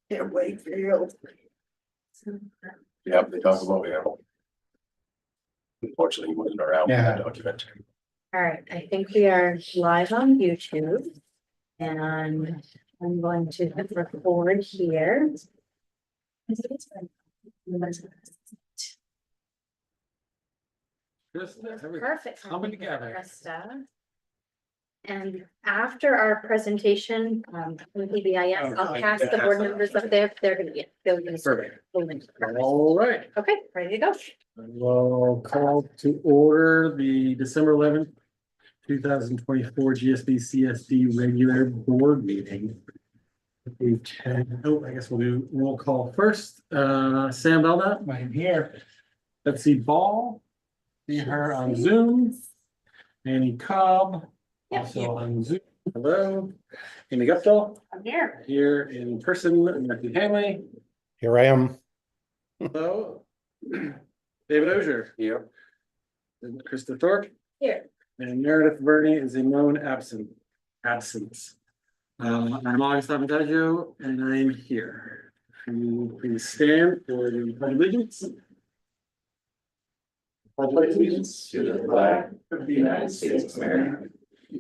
in Wakefield. Yeah, they talk about it. Unfortunately, he wasn't around for that documentary. All right, I think we are live on YouTube. And I'm going to hit record here. Perfect. Coming together. Krista. And after our presentation, from PBIS, I'll Okay. pass the board members up there. They're gonna get. Perfect. All right, Okay, ready to go. we'll call to order the December 11th, 2024 GSB CSD regular board meeting. I guess we'll do roll call first. Sam Belknap, I'm here. Betsy Ball, see her on Zoom. Annie Cobb, also on Zoom. Hello. Amy Guptill, I'm here. here in person. Matthew Hanley. Here I am. Hello. David Ogier. Here. And Krista Thorpe. Here. And Meredith Verney is a known absence. I'm August Avantaggio, and I'm here. Can you please stand for the pledge of allegiance? Pledge of allegiance To the flag of the United States of America,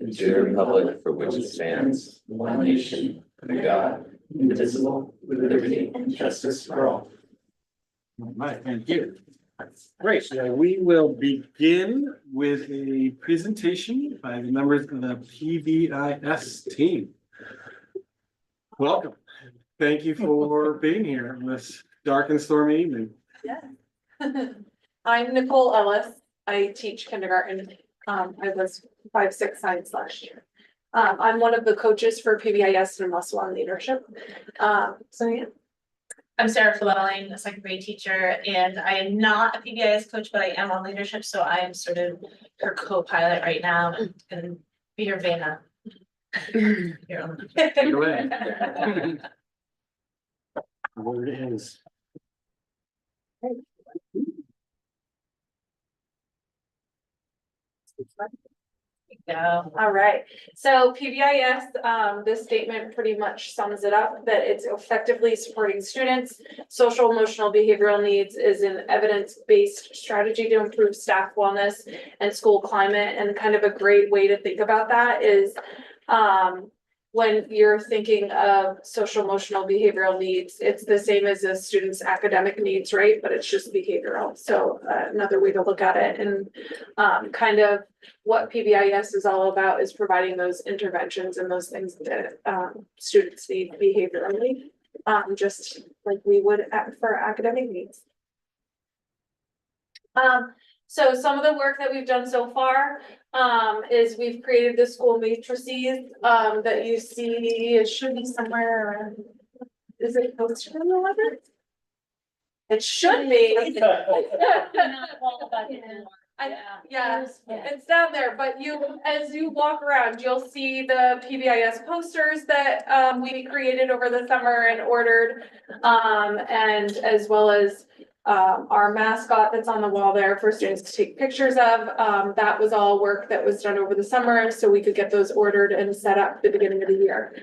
and to the republic for which it stands, one nation, under God, indivisible, with liberty and justice for all. All right, thank you. Great, so we will begin with a presentation by the members of the PBIS team. Welcome. Thank you for being here on this dark and stormy evening. I'm Nicole Ellis. I teach kindergarten. I was 5-6 science last year. I'm one of the coaches for PBIS and Muscle on Leadership. So yeah. I'm Sarah Flelling, a second grade teacher, and I am not a PBIS coach, but I am on leadership, so I am sort of her co-pilot right now and be her Vanna. Take it away. Where it is. Go. All right, so PBIS, this statement pretty much sums it up, that it's effectively supporting students. Social emotional behavioral needs is an evidence-based strategy to improve staff wellness and school climate. And kind of a great way to think about that is when you're thinking of social emotional behavioral needs, it's the same as a student's academic needs, right? But it's just behavioral. So another way to look at it, and kind of what PBIS is all about is providing those interventions and those things that students need behaviorally, just like we would for academic needs. So some of the work that we've done so far is we've created the school matrices that you see. It should be somewhere around. Is it posted on the letter? It should be. Yeah, it's down there, but as you walk around, you'll see the PBIS posters that we created over the summer and ordered, and as well as our mascot that's on the wall there for students to take pictures of. That was all work that was done over the summer, so we could get those ordered and set up at the beginning of the year.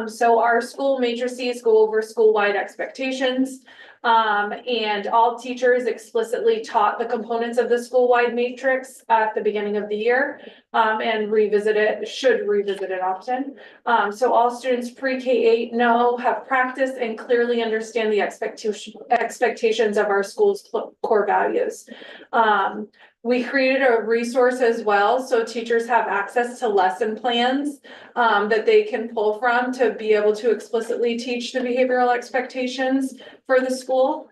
So our school matrices go over school-wide expectations. And all teachers explicitly taught the components of the school-wide matrix at the beginning of the year, and should revisit it often. So all students pre-K-8 have practiced and clearly understand the expectations of our school's core values. We created a resource as well, so teachers have access to lesson plans that they can pull from to be able to explicitly teach the behavioral expectations for the school.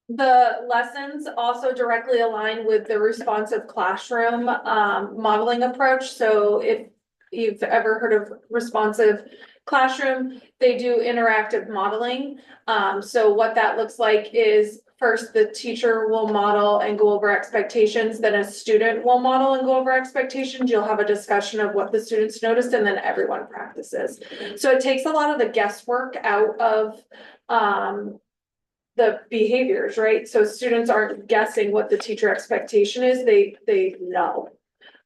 The lessons also directly align with the responsive classroom modeling approach. So if you've ever heard of responsive classroom, they do interactive modeling. So what that looks like is first the teacher will model and go over expectations, then a student will model and go over expectations. You'll have a discussion of what the students noticed, and then everyone practices. So it takes a lot of the guesswork out of the behaviors, right? So students aren't guessing what the teacher expectation is, they know.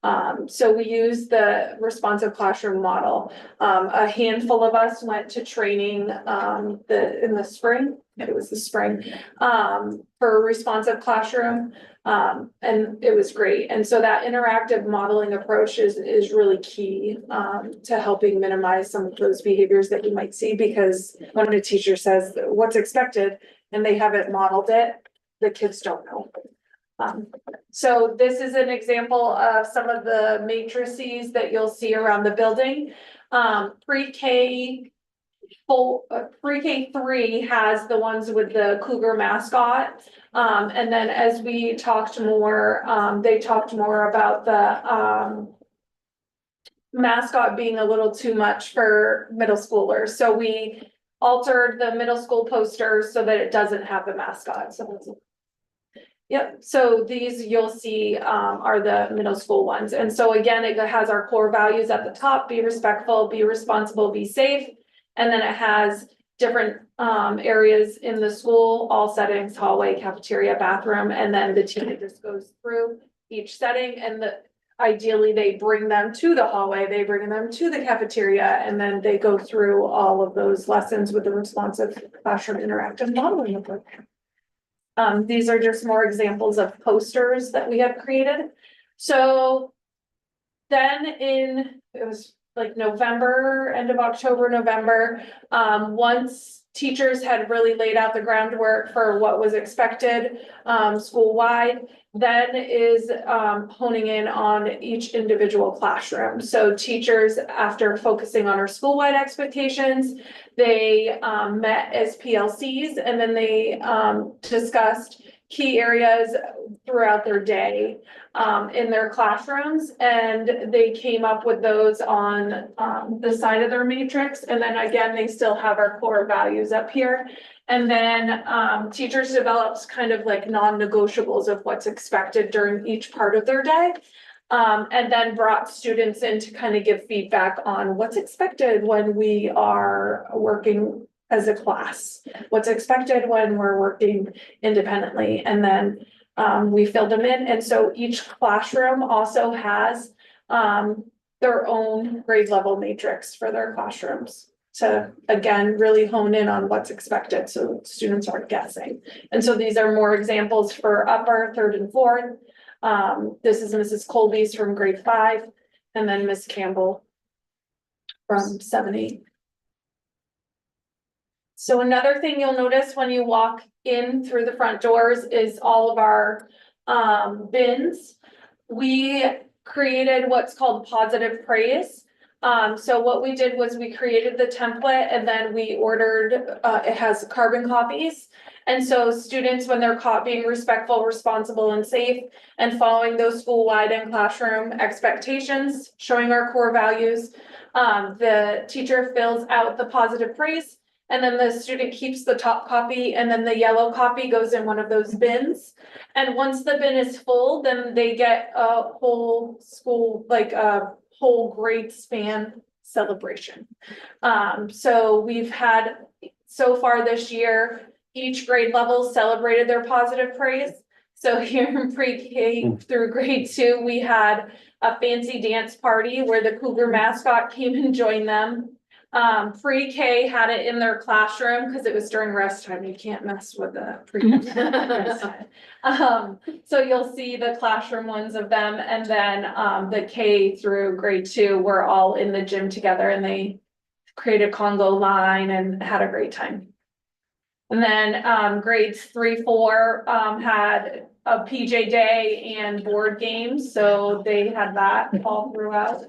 So we use the responsive classroom model. A handful of us went to training, in the spring, it was the spring, for responsive classroom. And it was great. And so that interactive modeling approach is really key, to helping minimize some of those behaviors that you might see, because when a teacher says what's expected and they haven't modeled it, the kids don't know. So this is an example of some of the matrices that you'll see around the building. Pre-K pre-K 3 has the ones with the cougar mascot. And then as we talked more, they talked more about the mascot being a little too much for middle schoolers. So we altered the middle school posters so that it doesn't have the mascot. So that's yep, so these you'll see are the middle school ones. And so again, it has our core values at the top: be respectful, be responsible, be safe. And then it has different areas in the school, all settings: hallway, cafeteria, bathroom, and then the team just goes through each setting, and ideally they bring them to the hallway, they bring them to the cafeteria, and then they go through all of those lessons with the responsive classroom interactive modeling approach. These are just more examples of posters that we have created. So then it was like November, end of October, November, once teachers had really laid out the groundwork for what was expected school-wide, then is honing in on each individual classroom. So teachers, after focusing on our school-wide expectations, they met as PLCs, and then they discussed key areas throughout their day in their classrooms, and they came up with those on the side of their matrix. And then again, they still have our core values up here. And then teachers developed kind of like non-negotiables of what's expected during each part of their day. And then brought students in to kind of give feedback on what's expected when we are working as a class, what's expected when we're working independently. And then we filled them in. And so each classroom also has their own grade level matrix for their classrooms to, again, really hone in on what's expected so students aren't guessing. And so these are more examples for upper, third, and fourth. This is Mrs. Colby's from grade 5, and then Miss Campbell from 7-8. So another thing you'll notice when you walk in through the front doors is all of our bins. We created what's called positive praise. So what we did was we created the template, and then we ordered, it has carbon copies. And so students, when they're caught being respectful, responsible, and safe, and following those school-wide and classroom expectations, showing our core values, the teacher fills out the positive praise, and then the student keeps the top copy, and then the yellow copy goes in one of those bins. And once the bin is full, then they get a whole school, like a whole grade span celebration. So we've had, so far this year, each grade level celebrated their positive praise. So here in pre-K through grade 2, we had a fancy dance party where the cougar mascot came and joined them. Pre-K had it in their classroom because it was during rest time. You can't mess with the pre-K. So you'll see the classroom ones of them, and then the K through grade 2 were all in the gym together, and they created Congo line and had a great time. And then grades 3, 4 had a PJ day and board games, so they had that all throughout.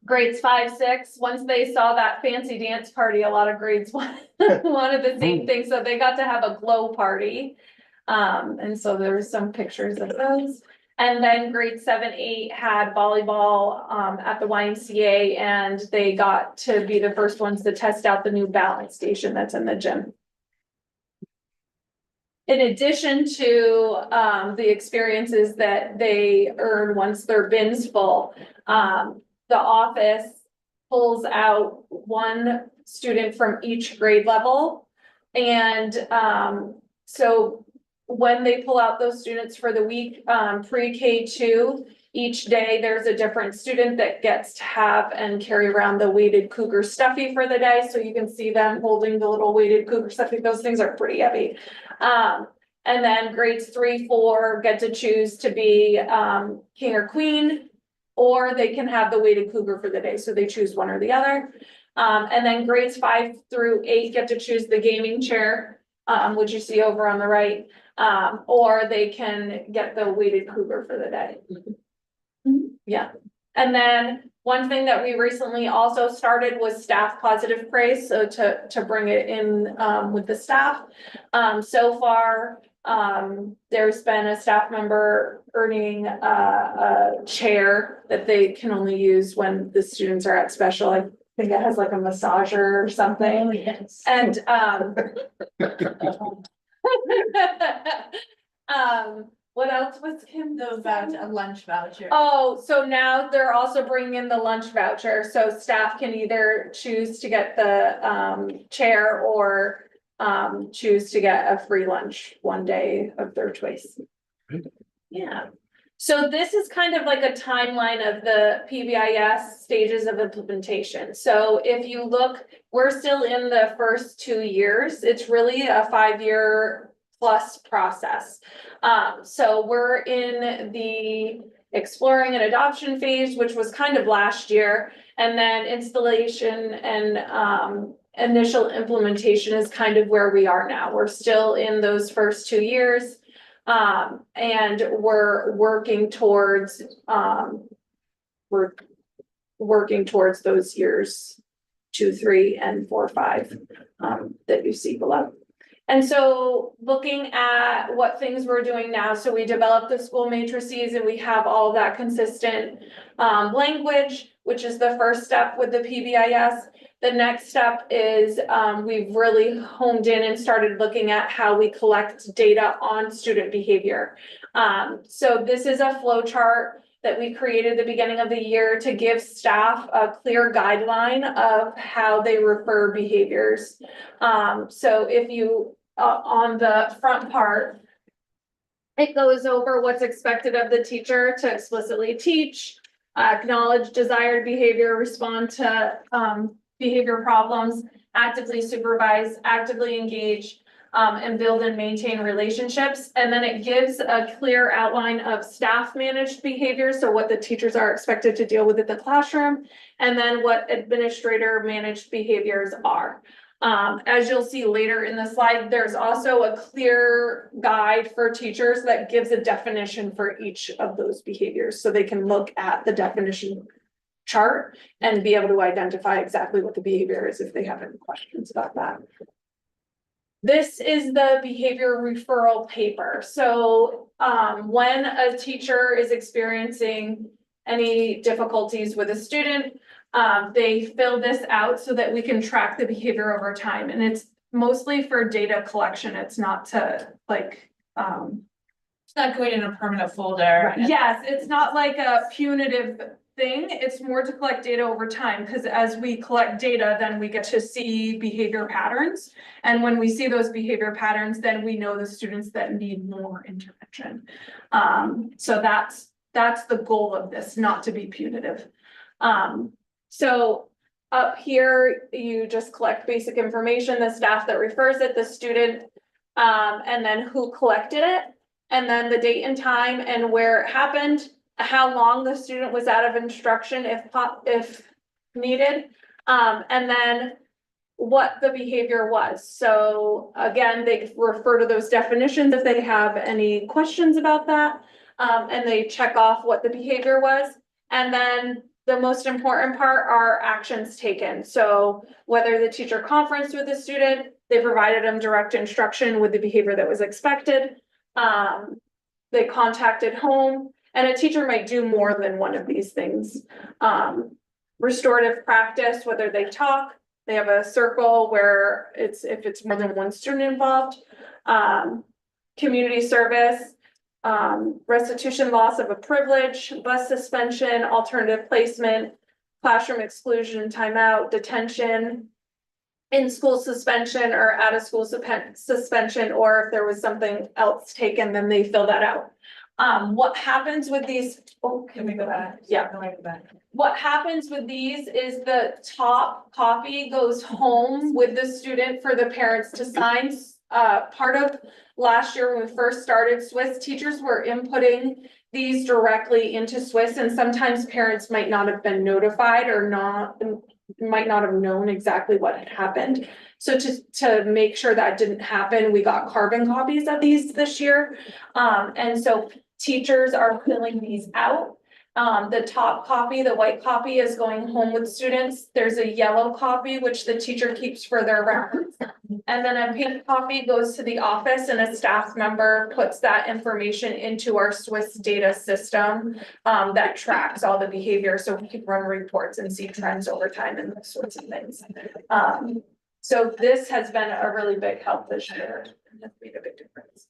Grades 5, 6, once they saw that fancy dance party, a lot of grades wanted the same thing, so they got to have a glow party. And so there was some pictures of those. And then grade 7, 8 had volleyball at the YMCA, and they got to be the first ones to test out the new balance station that's in the gym. In addition to the experiences that they earn once their bin's full, the office pulls out one student from each grade level. And so when they pull out those students for the week, pre-K two, each day there's a different student that gets to have and carry around the weighted Cougar stuffy for the day. So you can see them holding the little weighted Cougar stuffy. Those things are pretty heavy. And then grades 3, 4 get to choose to be king or queen, or they can have the weighted Cougar for the day. So they choose one or the other. And then grades 5 through 8 get to choose the gaming chair, which you see over on the right. Or they can get the weighted Cougar for the day. Yeah. And then one thing that we recently also started was staff positive praise. So to bring it in with the staff. So far, there's been a staff member earning a chair that they can only use when the students are at special. I think it has like a massager or something. Oh, yes. And what else was Kim? A lunch voucher. Oh, so now they're also bringing in the lunch voucher, so staff can either choose to get the chair or choose to get a free lunch one day of their choice. Yeah, so this is kind of like a timeline of the PBIS stages of implementation. So if you look, we're still in the first 2 years. It's really a 5-year plus process. So we're in the exploring and adoption phase, which was kind of last year, and then installation and initial implementation is kind of where we are now. We're still in those first 2 years. And we're working towards those years 2, 3, and 4, 5 that you see below. And so looking at what things we're doing now, so we developed the school matrices and we have all of that consistent language, which is the first step with the PBIS. The next step is we've really honed in and started looking at how we collect data on student behavior. So this is a flow chart that we created at the beginning of the year to give staff a clear guideline of how they refer behaviors. So if you, on the front part, it goes over what's expected of the teacher to explicitly teach, acknowledge desired behavior, respond to behavior problems, actively supervise, actively engage, and build and maintain relationships. And then it gives a clear outline of staff managed behavior. So what the teachers are expected to deal with in the classroom, and then what administrator managed behaviors are. As you'll see later in the slide, there's also a clear guide for teachers that gives a definition for each of those behaviors. So they can look at the definition chart and be able to identify exactly what the behavior is if they have any questions about that. This is the behavior referral paper. So when a teacher is experiencing any difficulties with a student, they fill this out so that we can track the behavior over time. And it's mostly for data collection. It's not to like, It's not going in a permanent folder. yes, it's not like a punitive thing. It's more to collect data over time, because as we collect data, then we get to see behavior patterns. And when we see those behavior patterns, then we know the students that need more intervention. So that's the goal of this, not to be punitive. So up here, you just collect basic information, the staff that refers it, the student, and then who collected it, and then the date and time and where it happened, how long the student was out of instruction if needed, and then what the behavior was. So again, they refer to those definitions if they have any questions about that, and they check off what the behavior was. And then the most important part are actions taken. So whether the teacher conferenced with the student, they provided them direct instruction with the behavior that was expected. They contacted home, and a teacher might do more than one of these things. Restorative practice, whether they talk, they have a circle where if it's more than one student involved. Community service, restitution loss of a privilege, bus suspension, alternative placement, classroom exclusion, timeout, detention, in-school suspension or out-of-school suspension, or if there was something else taken, then they fill that out. What happens with these, Can we go back? Yeah. Can we go back? what happens with these is the top copy goes home with the student for the parents to sign. Part of last year when we first started, Swiss teachers were inputting these directly into Swiss, and sometimes parents might not have been notified or might not have known exactly what had happened. So to make sure that didn't happen, we got carbon copies of these this year. And so teachers are filling these out. The top copy, the white copy, is going home with students. There's a yellow copy, which the teacher keeps for their records. And then a pink copy goes to the office and a staff member puts that information into our Swiss data system that tracks all the behavior, so we can run reports and see trends over time and those sorts of things. So this has been a really big help this year and has made a big difference.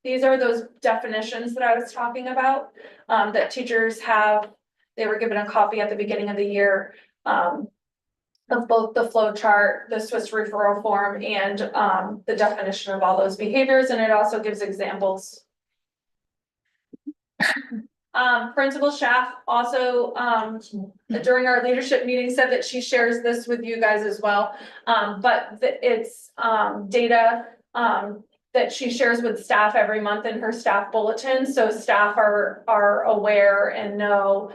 These are those definitions that I was talking about, that teachers have. They were given a copy at the beginning of the year, of both the flow chart, the Swiss referral form, and the definition of all those behaviors, and it also gives examples. Principal Schaff also, during our leadership meeting, said that she shares this with you guys as well. But it's data that she shares with staff every month in her staff bulletin. So staff are aware and know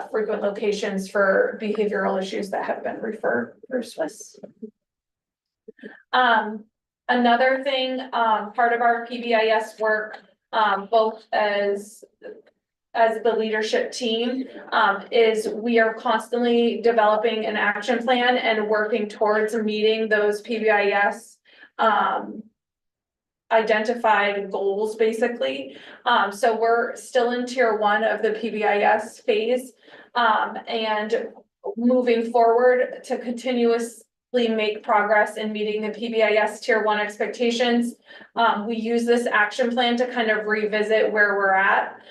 frequent locations for behavioral issues that have been referred through Swiss. Another thing, part of our PBIS work, both as the leadership team, is we are constantly developing an action plan and working towards meeting those PBIS identified goals, basically. So we're still in tier 1 of the PBIS phase, and moving forward to continuously make progress in meeting the PBIS tier 1 expectations. We use this action plan to kind of revisit where we're at.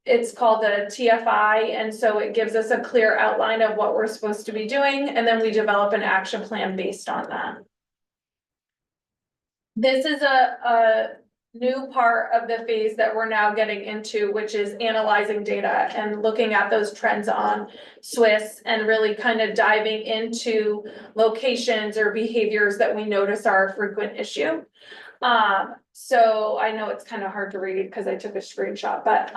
It's called a TFI, and so it gives us a clear outline of what we're supposed to be doing, and then we develop an action plan based on that. This is a new part of the phase that we're now getting into, which is analyzing data and looking at those trends on Swiss and really kind of diving into locations or behaviors that we notice are a frequent issue. So I know it's kind of hard to read because I took a screenshot, but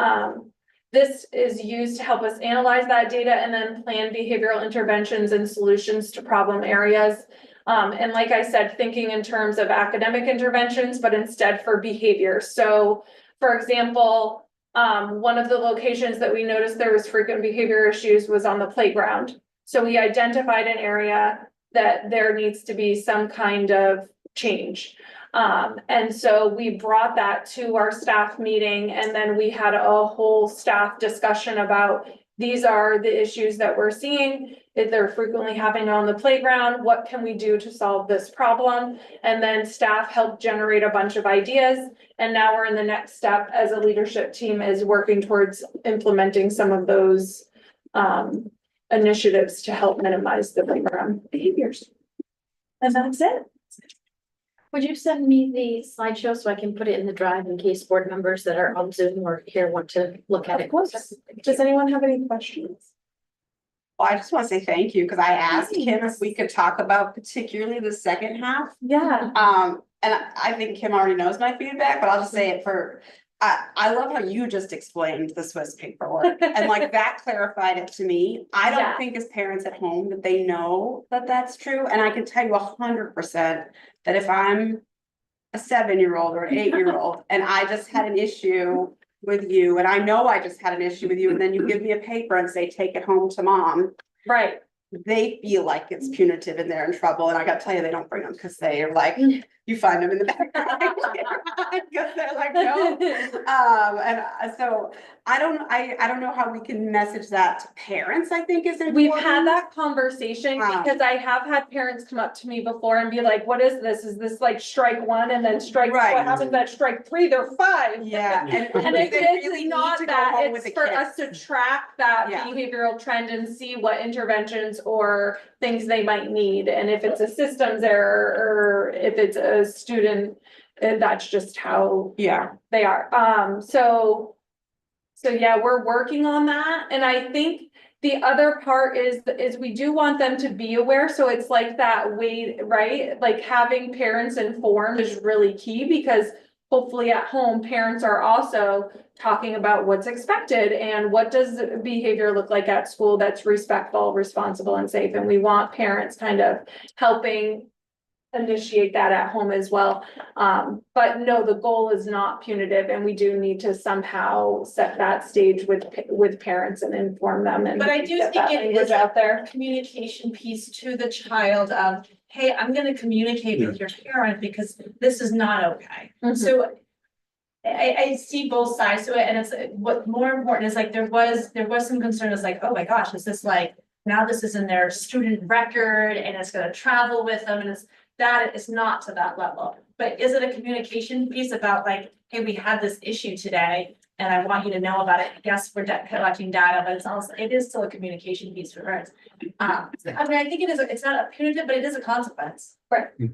this is used to help us analyze that data and then plan behavioral interventions and solutions to problem areas. And like I said, thinking in terms of academic interventions, but instead for behavior. So for example, one of the locations that we noticed there was frequent behavior issues was on the playground. So we identified an area that there needs to be some kind of change. And so we brought that to our staff meeting, and then we had a whole staff discussion about these are the issues that we're seeing, if they're frequently happening on the playground, what can we do to solve this problem? And then staff helped generate a bunch of ideas. And now we're in the next step as a leadership team is working towards implementing some of those initiatives to help minimize the playground behaviors. And that's it. Would you send me the slideshow so I can put it in the drive in case board members that are on Zoom or here want to look at it? Of course. Does anyone have any questions? Well, I just want to say thank you because I asked Kim if we could talk about particularly the second half. Yeah. And I think Kim already knows my feedback, but I'll just say it for, I love how you just explained the Swiss paperwork and like that clarified it to me. I don't Yeah. think as parents at home that they know that that's true. And I can tell you 100% that if I'm a 7-year-old or an 8-year-old and I just had an issue with you, and I know I just had an issue with you, and then you give me a paper and say, take it home to mom. Right. They feel like it's punitive and they're in trouble. And I gotta tell you, they don't bring them because they are like, you find them in the background. Because they're like, no. So I don't know how we can message that to parents, I think is important. We've had that conversation Wow. because I have had parents come up to me before and be like, what is this? Is this like strike one and then strike, Right. what happens at strike three? They're five. Yeah. And they if really it's need not to go that, home with it's the for us to kids. track that Yeah. behavioral trend and see what interventions or things they might need. And if it's a systems error or if it's a student, and that's just how Yeah, they are. So yeah, we're working on that. And I think the other part is we do want them to be aware. So it's like that way, right? Like having parents informed is really key because hopefully at home, parents are also talking about what's expected and what does behavior look like at school that's respectful, responsible, and safe. And we want parents kind of helping initiate that at home as well. But no, the goal is not punitive and we do need to somehow set that stage with parents and inform them and But I do get think that it language is out there. communication piece to the child of, hey, I'm gonna communicate with your parent because this is not okay. Mhm. So I see both sides to it, and it's what more important is like, there was some concern, is like, oh my gosh, is this like, now this is in their student record and it's gonna travel with them, and it's not to that level. But is it a communication piece about like, hey, we had this issue today and I want you to know about it? Yes, we're collecting data, but it is still a communication piece for parents. I mean, I think it's not a punitive, but it is a consequence.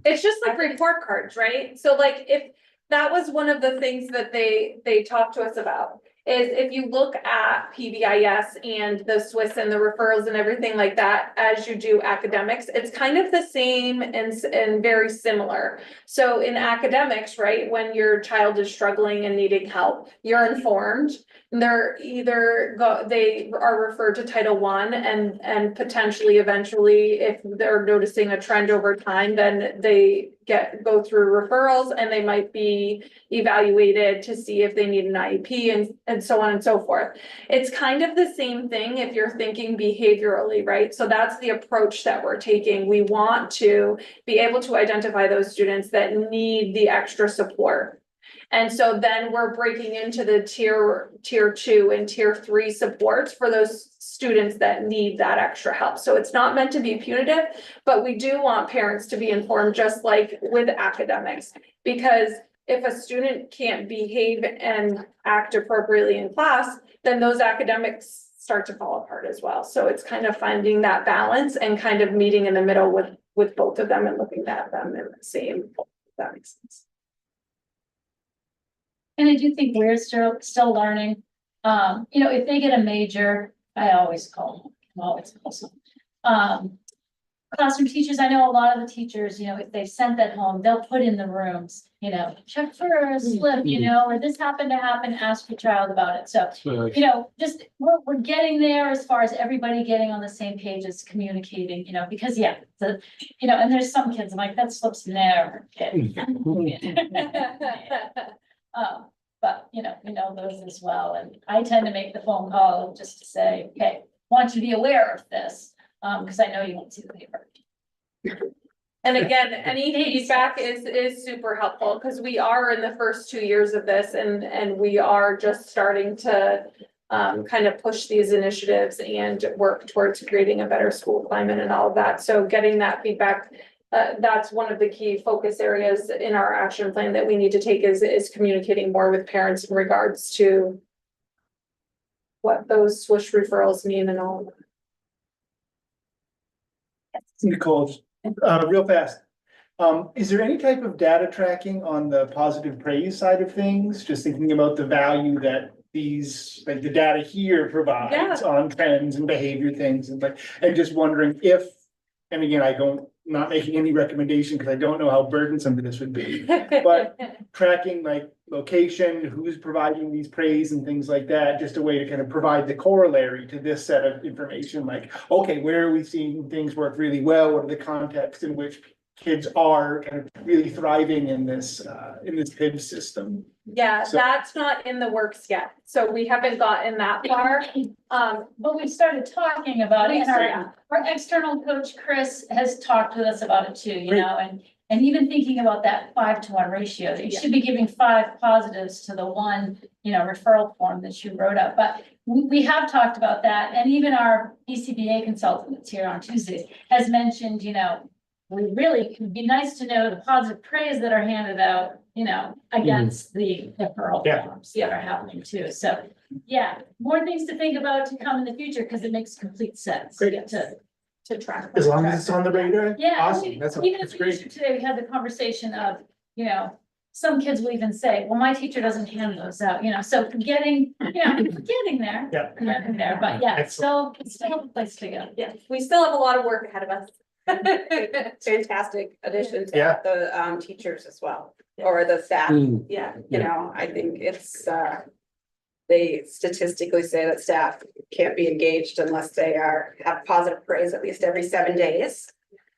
It's just like report cards, right? So like if that was one of the things that they talked to us about. Is if you look at PBIS and the Swiss and the referrals and everything like that, as you do academics, it's kind of the same and very similar. So in academics, right, when your child is struggling and needing help, you're informed. They're they are referred to Title I and potentially eventually, if they're noticing a trend over time, then they go through referrals and they might be evaluated to see if they need an IEP and so on and so forth. It's kind of the same thing if you're thinking behaviorally, right? So that's the approach that we're taking. We want to be able to identify those students that need the extra support. And so then we're breaking into the tier 2 and tier 3 supports for those students that need that extra help. So it's not meant to be punitive, but we do want parents to be informed, just like with academics, because if a student can't behave and act appropriately in class, then those academics start to fall apart as well. So it's kind of finding that balance and kind of meeting in the middle with both of them and looking at them in the same, if that makes sense. And I do think we're still learning. If they get a major, I always call them, I'm always close. Classroom teachers, I know a lot of the teachers, if they've sent that home, they'll put in the rooms, check for a slip, or this happened to happen, ask your child about it. So, just we're getting there as far as everybody getting on the same page as communicating, because and there's some kids, I'm like, that slip's never getting. But we know those as well, and I tend to make the phone call just to say, okay, want you to be aware of this, because I know you won't see the paper. And again, any feedback is super helpful, because we are in the first 2 years of this and we are just starting to kind of push these initiatives and work towards creating a better school climate and all of that. So getting that feedback, that's one of the key focus areas in our action plan that we need to take is communicating more with parents in regards to what those SWISH referrals mean and all of that. Nicole, real fast. Is there any type of data tracking on the positive praise side of things? Just thinking about the value that these, like the data here provides on trends and behavior things and just wondering if, and again, not making any recommendation because I don't know how burdensome this would be, but tracking like location, who's providing these praise and things like that, just a way to kind of provide the corollary to this set of information, like, okay, where are we seeing things work really well? What are the contexts in which kids are kind of really thriving in this PIV system? Yeah, So- that's not in the works yet. So we haven't gotten that far. But we've started talking about it, and Yeah. our external coach, Chris, has talked with us about it too, and And even thinking about that 5-to-1 ratio, that you should be giving 5 positives to the 1, referral form that you wrote up. But we have talked about that, and even our BCBA consultant that's here on Tuesdays has mentioned, we really, it'd be nice to know the positive praise that are handed out, against the referral Yeah. forms that are happening too. So, yeah, more things to think about to come in the future, because it makes complete sense Great. to track. As long as it's on the radar. Yeah. Awesome, that's Even at the great. issue today, we had the conversation of, some kids will even say, well, my teacher doesn't hand those out, so getting there. Yeah. Getting there, but yeah, Excellent. it's still a place to go. Yeah, we still have a lot of work ahead of us. Fantastic addition to Yeah. the teachers as well, or the staff. Mm. Yeah, I think it's they statistically say that staff can't be engaged unless they have positive praise at least every 7 days.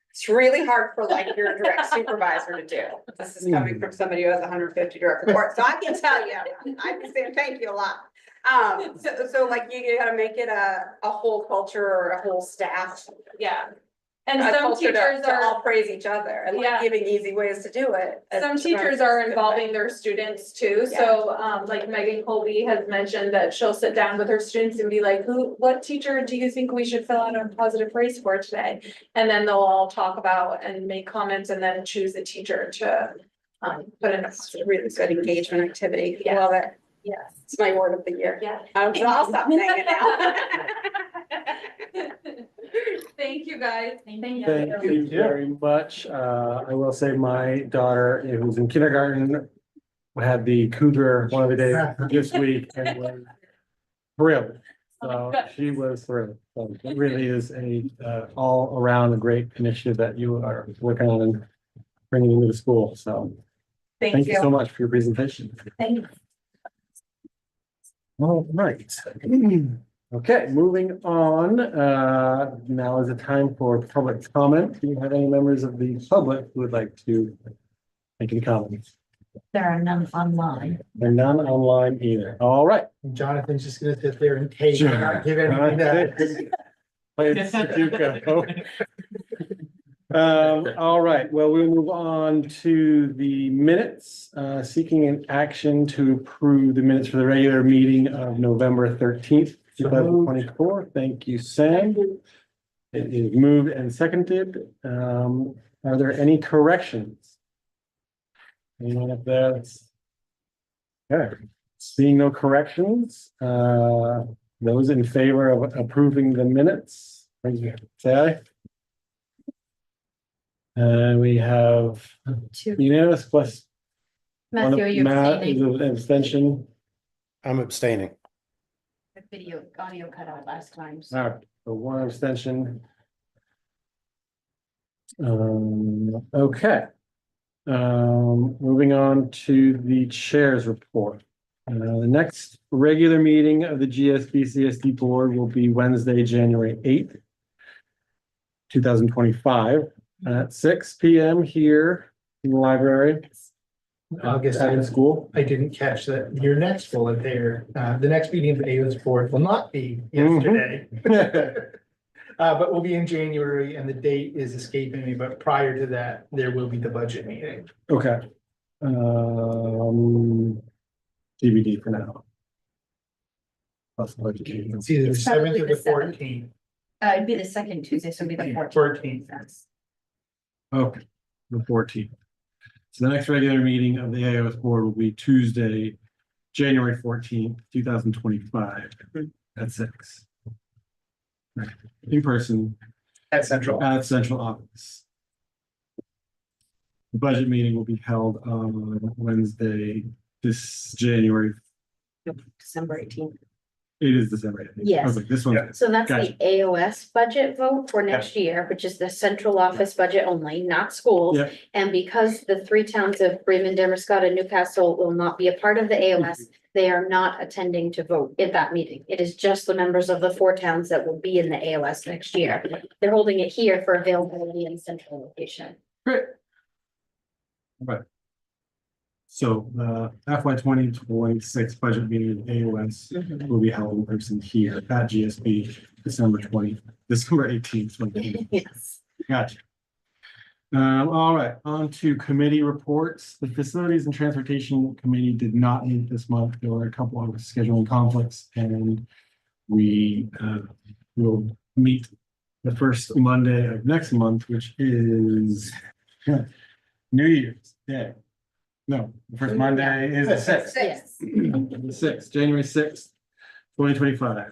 It's really hard for like your direct supervisor to do. This is coming from somebody who has 150 direct reports, so I can tell you, I've been saying thank you a lot. So like you gotta make it a whole culture or a whole staff. Yeah. And A some culture teachers to all are, praise each other and Yeah. like giving easy ways to do it. some teachers are involving their students too. So, like Megan Colby has mentioned that she'll sit down with her students and be like, what teacher do you think we should fill out a positive praise for today? And then they'll all talk about and make comments and then choose a teacher to put in a Really good engagement activity. Yeah. Love it. Yes. It's my word of the year. Yeah. I'll stop saying it now. Thank you, guys. Thank Thank you very much. I will say my daughter, who's in kindergarten, had the cougar one of the days this week and was thrilled. So she was thrilled. So it really is a all around a great initiative that you are working on and bringing into the school. So thank you so much for your presentation. Thank you. All right. Okay, moving on. Now is the time for public comment. Do you have any members of the public who would like to make any comments? There are none online. They're none online either. All right. Jonathan's just gonna sit there and take, and not give anything back. Play it Sudoku. All right, well, we'll move on to the minutes, seeking an action to approve the minutes for the regular meeting of November 13th, 2024. Thank you, Sam. It is moved and seconded. Are there any corrections? Anyone up there? Okay, seeing no corrections, those in favor of approving the minutes, raise your hand. Say aye. We have unanimous plus. Matthew, are you Matt is abstaining? an abstention. I'm abstaining. The video, audio cut out last time. All right, so one abstention. Okay. Moving on to the chair's report. The next regular meeting of the GSBCSD board will be Wednesday, January 8th, 2025. At 6 p.m. here in the library. August. At the school. I didn't catch that. Your next bullet there, the next meeting of the AOS board will not be yesterday. But will be in January and the date is escaping me, but prior to that, there will be the budget meeting. Okay. DVD for now. Possible education. It's either the Probably 7th or the the 7th. 14th. It'd be the second Tuesday, so it'd be the 14th. 14th. Okay, the 14th. So the next regular meeting of the AOS board will be Tuesday, January 14th, 2025 at 6. Right. In person At Central. at Central Office. The budget meeting will be held on Wednesday, this January. December 18th. It is December 18th. Yes. Okay, this one. So that's Gotcha. the AOS budget vote for next year, which is the central office budget only, not schools. Yep. And because the 3 towns of Bremen, Damascus, and Newcastle will not be a part of the AOS, they are not attending to vote at that meeting. It is just the members of the 4 towns that will be in the AOS next year. They're holding it here for availability in central location. Great. Right. So the FY 2026 budget meeting of AOS will be held in person here at GSB December 18th. Yes. Gotcha. All right, on to committee reports. The Facilities and Transportation Committee did not meet this month. There were a couple of scheduling conflicts and we will meet the first Monday of next month, which is New Year's Day. No, the first Monday is the sixth. Yes. The sixth, January 6th, 2025.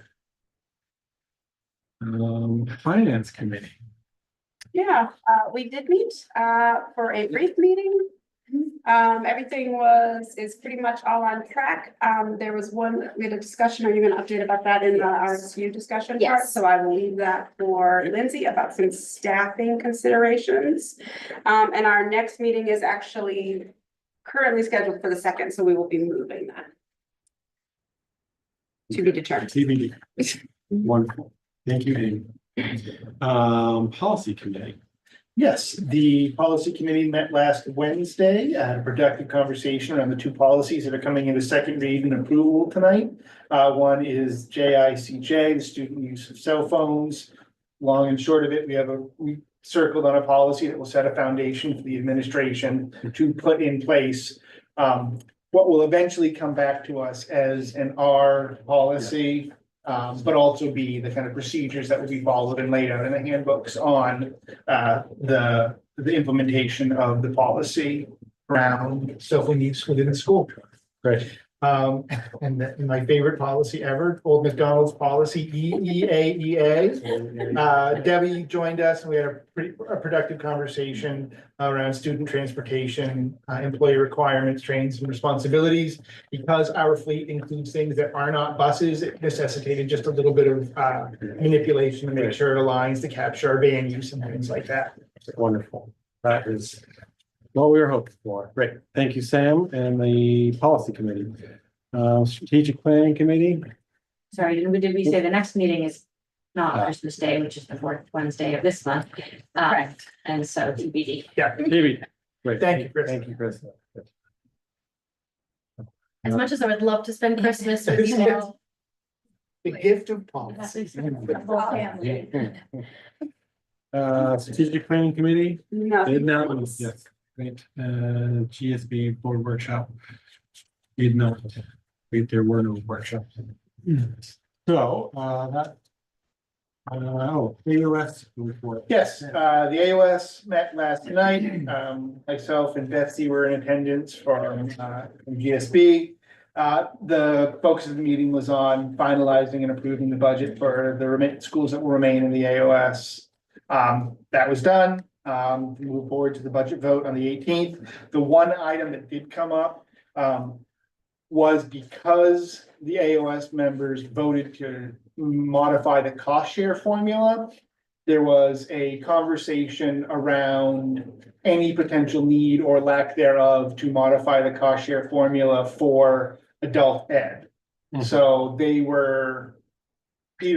Finance Committee. Yeah, we did meet, for a brief meeting. Everything is pretty much all on track. There was we had a discussion, are you gonna update about that in the RSU discussion part? Yes. So I will leave that for Lindsay about some staffing considerations. And our next meeting is actually currently scheduled for the 2nd, so we will be moving that. To be determined. TBD. Wonderful. Thank you, Amy. Policy Committee. Yes, the policy committee met last Wednesday, had a productive conversation around the two policies that are coming into second read and approval tonight. One is JICJ, the student use of cell phones. Long and short of it, we circled on a policy that will set a foundation for the administration to put in place what will eventually come back to us as an R policy, but also be the kind of procedures that will be followed and laid out in the handbooks on the implementation of the policy around cell phone use within the school. Great. And my favorite policy ever, Old McDonald's policy, EEAEA. Debbie joined us and we had a productive conversation around student transportation, employee requirements, trains and responsibilities. Because our fleet includes things that are not buses, it necessitated just a little bit of manipulation to make sure it aligns to capture our van use and things like that. Wonderful. That is what we were hoping for. Great. Thank you, Sam, and the Policy Committee. Strategic Planning Committee. Sorry, did we say the next meeting is not Christmas Day, which is the 4th Wednesday of this month? Correct. And so TBD. Yeah, TBD. Great. Thank you, Chris. Thank you, Chris. As much as I would love to spend Christmas with you all. the gift of policy. Strategic Planning Committee. No. Did not, yes, great, GSB Board Workshop. Did not, there were no workshops. So, AOS report. Yes, the AOS met last night. Myself and Betsy were in attendance from GSB. The focus of the meeting was on finalizing and approving the budget for the schools that will remain in the AOS. That was done. We move forward to the budget vote on the 18th. The one item that did come up was because the AOS members voted to modify the cost share formula. There was a conversation around any potential need or lack thereof to modify the cost share formula for adult ed. So Peter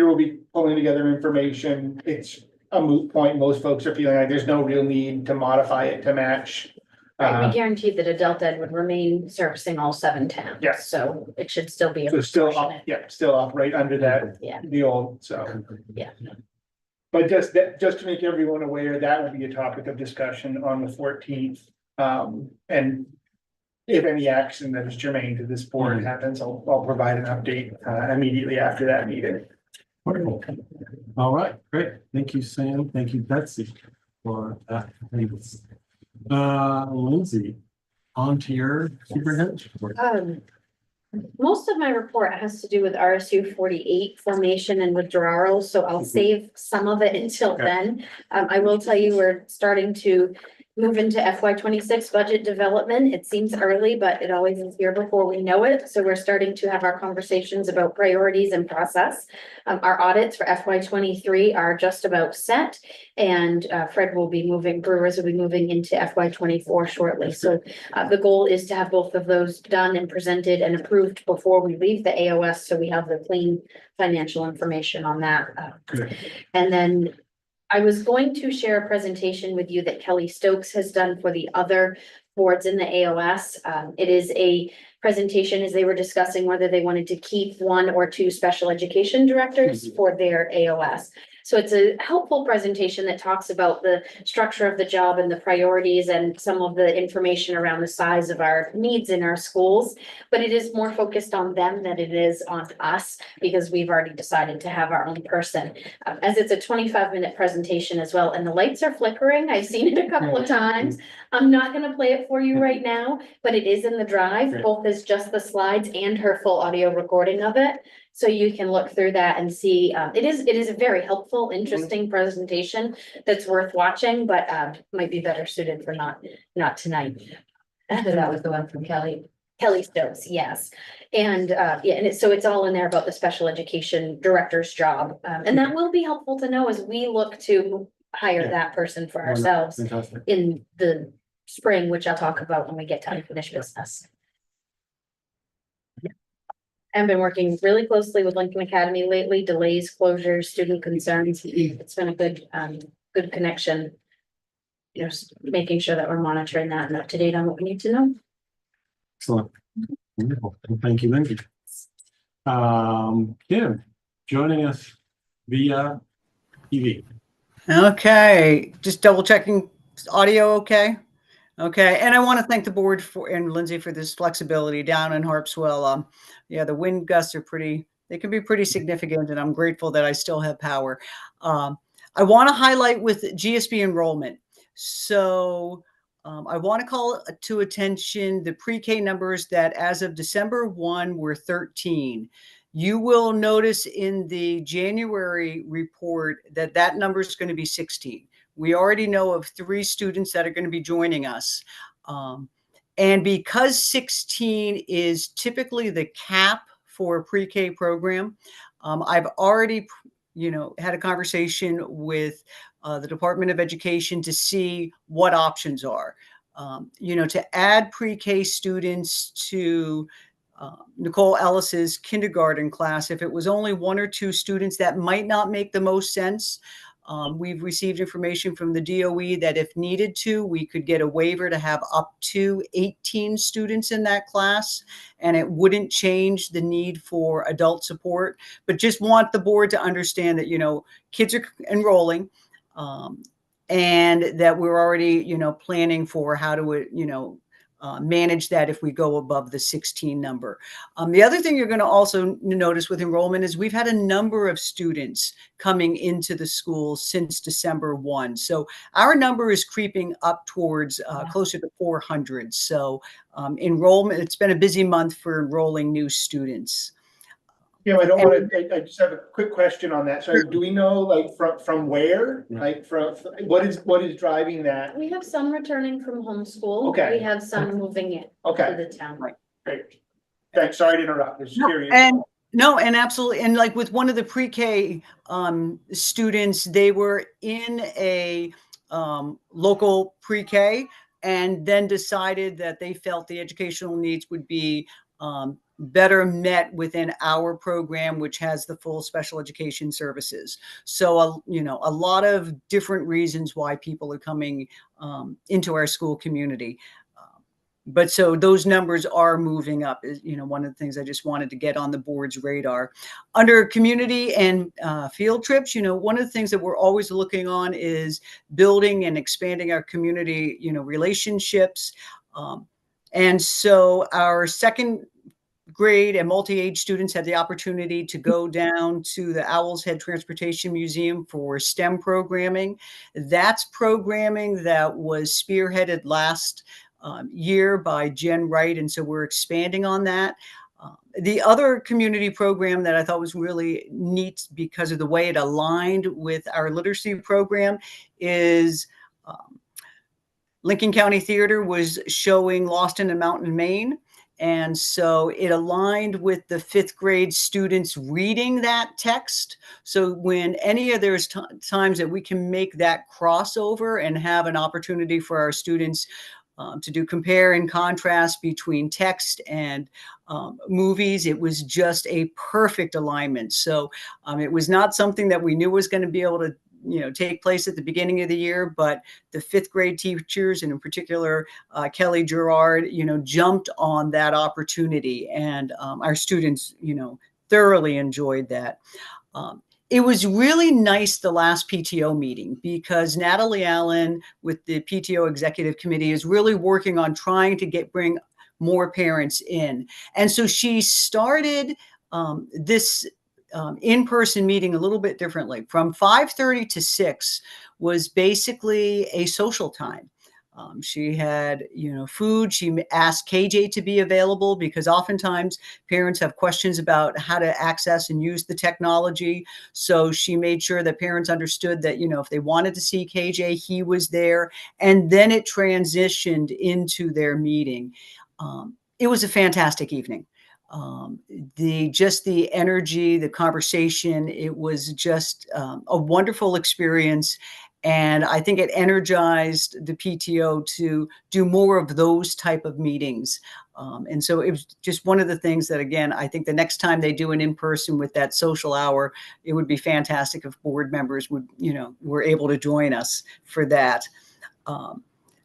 will be pulling together information. It's a moot point. Most folks are feeling like there's no real need to modify it to match. We guaranteed that adult ed would remain servicing all 7 towns. Yeah. So it should still be. So still, proportionate. still operate under that, Yeah. the old, so. Yeah. But just to make everyone aware, that will be a topic of discussion on the 14th. And if any action that is germane to this board happens, I'll provide an update immediately after that meeting. Wonderful. All right, great. Thank you, Sam. Thank you, Betsy, for that. Thanks. Lindsay, on to your superintendent's report. Most of my report has to do with RSU 48 formation and withdrawal, so I'll save some of it until then. I will tell you, we're starting to move into FY 26 budget development. It seems early, but it always is here before we know it. So we're starting to have our conversations about priorities and process. Our audits for FY 23 are just about set, and Brewers will be moving into FY 24 shortly. So the goal is to have both of those done and presented and approved before we leave the AOS, so we have the clean financial information on that. Good. And then I was going to share a presentation with you that Kelly Stokes has done for the other boards in the AOS. It is a presentation as they were discussing whether they wanted to keep 1 or 2 special education directors for their AOS. So it's a helpful presentation that talks about the structure of the job and the priorities and some of the information around the size of our needs in our schools. But it is more focused on them than it is on us, because we've already decided to have our own person. As it's a 25-minute presentation as well, and the lights are flickering. I've seen it a couple of times. I'm not gonna play it for you right now, but it is in the drive, both as just the slides and her full audio recording of it. So you can look through that and see, it is a very helpful, interesting presentation that's worth watching, but might be better suited for not tonight. So that was the one from Kelly. Kelly Stokes, yes. And so it's all in there about the special education director's job. And that will be helpful to know as we look to hire that person for ourselves Fantastic. in the spring, which I'll talk about when we get to unfinished business. I've been working really closely with Lincoln Academy lately, delays, closures, student concerns. It's been a good connection. Just making sure that we're monitoring that and up to date on what we need to know. Excellent. Wonderful. Thank you, Lindsay. Kim, joining us via TV. Okay, just double checking audio okay? Okay, and I want to thank the board and Lindsay for this flexibility down in Harpswell. Yeah, the wind gusts are they can be pretty significant, and I'm grateful that I still have power. I want to highlight with GSB enrollment. So I want to call to attention the pre-K numbers that as of December 1 were 13. You will notice in the January report that number is going to be 16. We already know of 3 students that are going to be joining us. And because 16 is typically the cap for a pre-K program, I've already, had a conversation with the Department of Education to see what options are. To add pre-K students to Nicole Ellis's kindergarten class, if it was only 1 or 2 students, that might not make the most sense. We've received information from the DOE that if needed to, we could get a waiver to have up to 18 students in that class, and it wouldn't change the need for adult support. But just want the board to understand that, kids are enrolling, and that we're already, planning for how to, manage that if we go above the 16 number. The other thing you're going to also notice with enrollment is we've had a number of students coming into the school since December 1. So our number is creeping up towards closer to 400. So enrollment, it's been a busy month for enrolling new students. Yeah, I just have a quick question on that. So do we know from where, from what is driving that? We have some returning from homeschool. Okay. We have some moving in to the town. Right. Great. Thanks. Sorry to interrupt. Just curious. And absolutely. And like with one of the pre-K students, they were in a local pre-K and then decided that they felt the educational needs would be better met within our program, which has the full special education services. So, a lot of different reasons why people are coming into our school community. But so those numbers are moving up, is, one of the things I just wanted to get on the board's radar. Under community and field trips, one of the things that we're always looking on is building and expanding our community, relationships. And so our second grade and multi-age students had the opportunity to go down to the Owl's Head Transportation Museum for STEM programming. That's programming that was spearheaded last year by Jen Wright, and so we're expanding on that. The other community program that I thought was really neat because of the way it aligned with our literacy program is Lincoln County Theater was showing Lost in a Mountain, Maine. And so it aligned with the 5th grade students reading that text. So when any of there's times that we can make that crossover and have an opportunity for our students to do compare and contrast between text and movies, it was just a perfect alignment. So it was not something that we knew was going to be able to take place at the beginning of the year, but the 5th grade teachers, and in particular, Kelly Gerard, jumped on that opportunity, and our students, thoroughly enjoyed that. it was really nice the last PTO meeting because Natalie Allen with the PTO Executive Committee is really working on trying to bring more parents in. And so she started this in-person meeting a little bit differently. From 5:30 to 6 was basically a social time. She had, food. She asked KJ to be available because oftentimes parents have questions about how to access and use the technology. So she made sure that parents understood that, if they wanted to see KJ, he was there. And then it transitioned into their meeting. It was a fantastic evening. The energy, the conversation, it was just a wonderful experience. And I think it energized the PTO to do more of those type of meetings. And so it was just one of the things that, again, I think the next time they do an in-person with that social hour, it would be fantastic if board members were able to join us for that.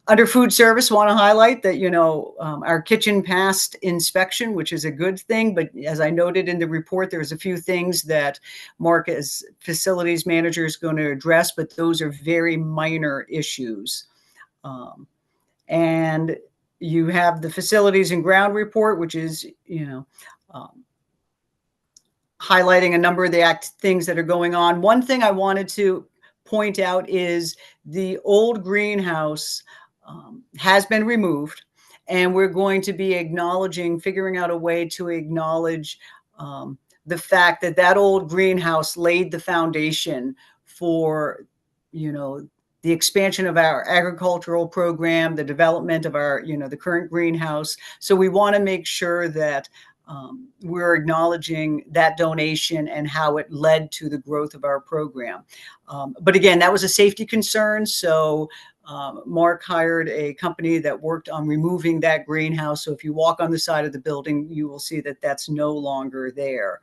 Under food service, want to highlight that, our kitchen passed inspection, which is a good thing. But as I noted in the report, there's a few things that Mark as facilities manager is going to address, but those are very minor issues. And you have the facilities and ground report, which is, highlighting a number of the things that are going on. One thing I wanted to point out is the old greenhouse has been removed, and we're going to be figuring out a way to acknowledge the fact that that old greenhouse laid the foundation for, the expansion of our agricultural program, the development of our, the current greenhouse. So we want to make sure that we're acknowledging that donation and how it led to the growth of our program. But again, that was a safety concern. So Mark hired a company that worked on removing that greenhouse. So if you walk on the side of the building, you will see that that's no longer there.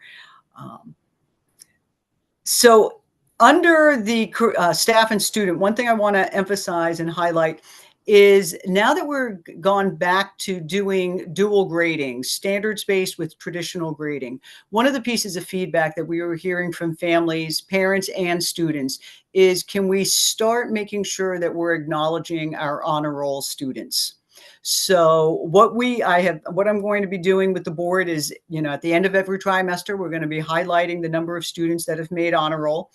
So under the staff and student, one thing I want to emphasize and highlight is now that we're gone back to doing dual grading, standards-based with traditional grading, one of the pieces of feedback that we were hearing from families, parents, and students is, can we start making sure that we're acknowledging our honor roll students? So what I'm going to be doing with the board is, at the end of every trimester, we're going to be highlighting the number of students that have made honor roll.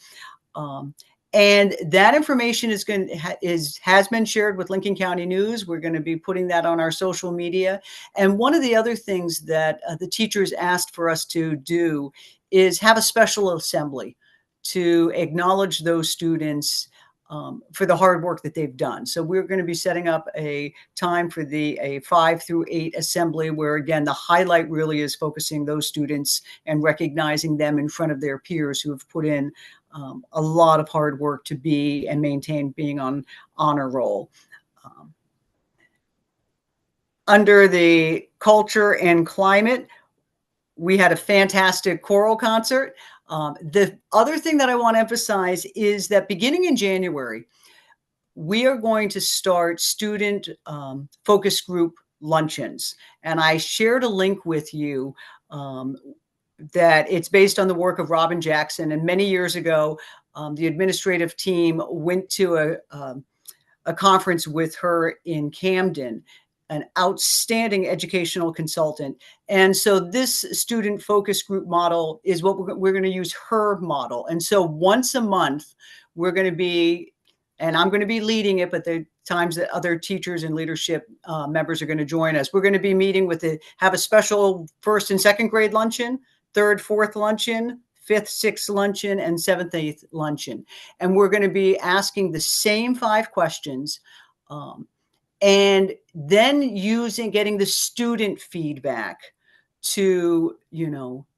And that information has been shared with Lincoln County News. We're going to be putting that on our social media. And one of the other things that the teachers asked for us to do is have a special assembly to acknowledge those students for the hard work that they've done. So we're going to be setting up a time for a 5 through 8 assembly where, again, the highlight really is focusing those students and recognizing them in front of their peers who have put in a lot of hard work to be and maintain being on honor roll. Under the culture and climate, we had a fantastic choral concert. The other thing that I want to emphasize is that beginning in January, we are going to start student focus group luncheons. And I shared a link with you that it's based on the work of Robin Jackson. And many years ago, the administrative team went to a conference with her in Camden, an outstanding educational consultant. And so this student focus group model is what we're going to use her model. And so once a month, we're going to be, and I'm going to be leading it, but the times that other teachers and leadership members are going to join us, we're going to be meeting have a special 1st and 2nd grade luncheon, 3rd, 4th luncheon, 5th, 6th luncheon, and 7th, 8th luncheon. And we're going to be asking the same 5 questions and then getting the student feedback to,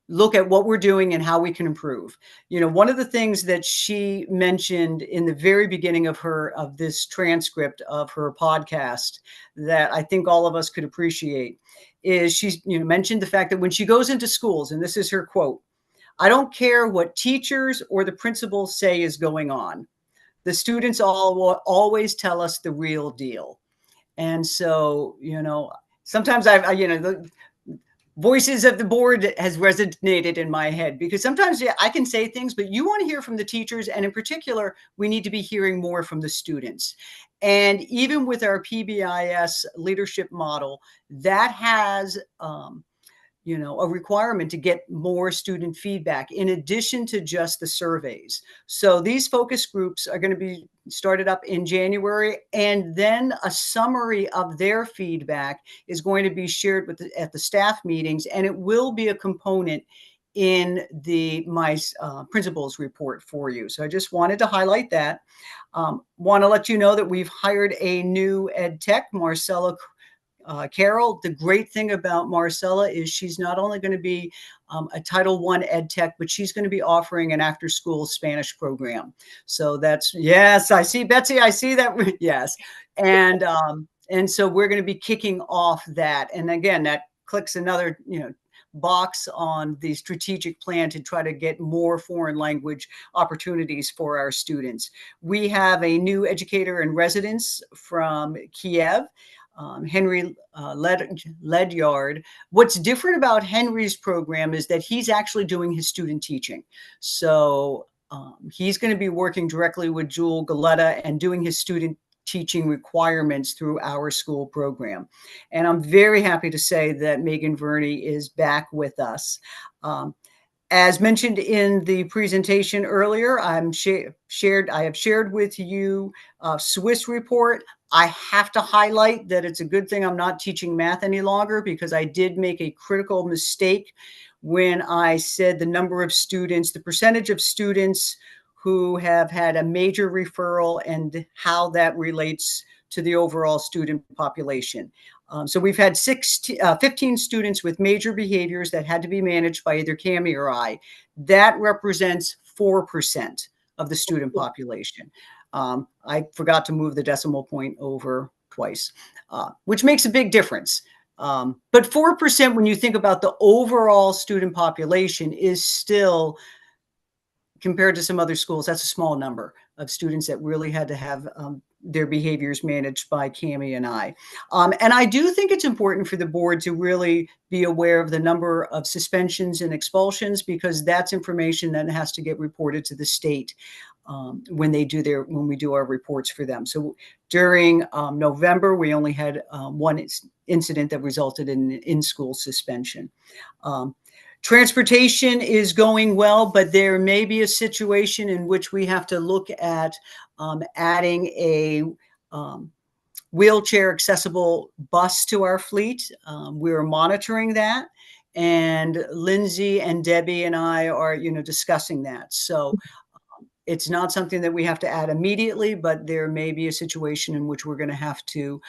look at what we're doing and how we can improve. One of the things that she mentioned in the very beginning of this transcript of her podcast that I think all of us could appreciate is she's, mentioned the fact that when she goes into schools, and this is her quote, "I don't care what teachers or the principals say is going on. The students always tell us the real deal." And so, sometimes voices of the board has resonated in my head, because sometimes I can say things, but you want to hear from the teachers. And in particular, we need to be hearing more from the students. And even with our PBIS leadership model, that has, a requirement to get more student feedback in addition to just the surveys. So these focus groups are going to be started up in January, and then a summary of their feedback is going to be shared at the staff meetings, and it will be a component in my principals report for you. So I just wanted to highlight that. Want to let you know that we've hired a new ed tech, Marcella Carroll. The great thing about Marcella is she's not only going to be a Title I ed tech, but she's going to be offering an after-school Spanish program. So that's, yes, I see, Betsy, I see that. Yes. And so we're going to be kicking off that. And again, that clicks another, box on the strategic plan to try to get more foreign language opportunities for our students. We have a new educator in residence from Kiev, Henry Ledyard. What's different about Henry's program is that he's actually doing his student teaching. So he's going to be working directly with Jewel Galetta and doing his student teaching requirements through our school program. And I'm very happy to say that Megan Verney is back with us. As mentioned in the presentation earlier, I have shared with you a Swiss report. I have to highlight that it's a good thing I'm not teaching math any longer, because I did make a critical mistake when I said the percentage of students who have had a major referral and how that relates to the overall student population. So we've had 15 students with major behaviors that had to be managed by either Cami or I. That represents 4% of the student population. I forgot to move the decimal point over twice, which makes a big difference. But 4%, when you think about the overall student population, is still, compared to some other schools, that's a small number of students that really had to have their behaviors managed by Cami and I. And I do think it's important for the board to really be aware of the number of suspensions and expulsions, because that's information that has to get reported to the state when we do our reports for them. So during November, we only had one incident that resulted in an in-school suspension. Transportation is going well, but there may be a situation in which we have to look at adding a wheelchair accessible bus to our fleet. We're monitoring that, and Lindsay and Debbie and I are, discussing that. So it's not something that we have to add immediately, but there may be a situation in which we're going to have to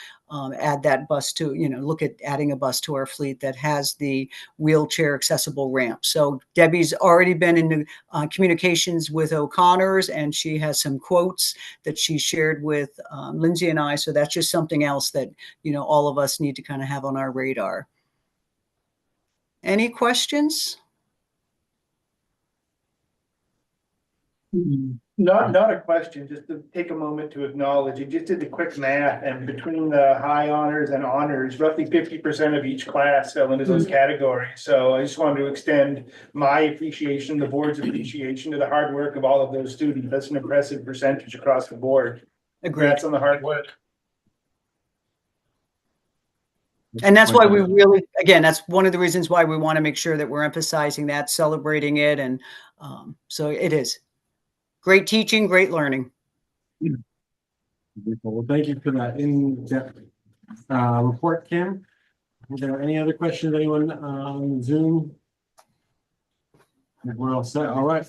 add that bus to, look at adding a bus to our fleet that has the wheelchair accessible ramp. So Debbie's already been in communications with O'Connor's, and she has some quotes that she shared with Lindsay and I. So that's just something else that, all of us need to kind of have on our radar. Any questions? Not a question, just to take a moment to acknowledge, you just did the quick math, and between the high honors and honors, roughly 50% of each class fell into those categories. So I just wanted to extend my appreciation, the board's appreciation, to the hard work of all of those students. That's an impressive percentage across the board. Congrats on the hard work. And that's why we really, again, that's one of the reasons why we want to make sure that we're emphasizing that, celebrating it. And so it is great teaching, great learning. Well, thank you for that in-depth report, Kim. Are there any other questions, anyone on Zoom? We're all set. All right.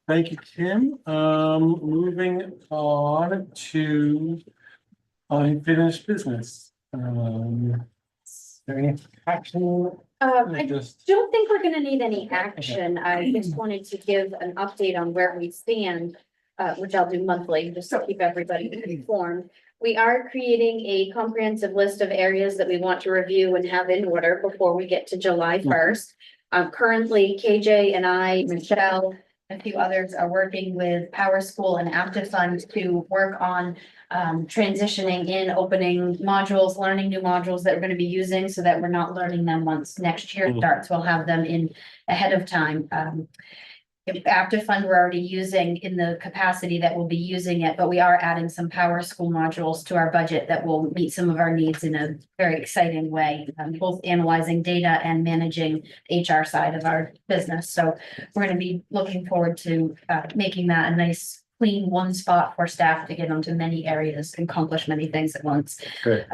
Thank you, Kim. Moving on to unfinished business. Is there any action? I don't think we're gonna need any action. I just wanted to give an update on where we stand, which I'll do monthly, just to keep everybody informed. We are creating a comprehensive list of areas that we want to review and have in order before we get to July 1st. Currently, KJ and I, Michelle, a few others are working with Power School and Aptiv Fund to work on transitioning in, opening modules, learning new modules that we're gonna be using so that we're not learning them once next year starts. We'll have them in ahead of time. Active Fund we're already using in the capacity that we'll be using it, but we are adding some Power School modules to our budget that will meet some of our needs in a very exciting way, both analyzing data and managing HR side of our business. So we're gonna be looking forward to making that a nice, clean one spot for staff to get onto many areas and accomplish many things at once. Good.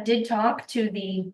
Did talk to the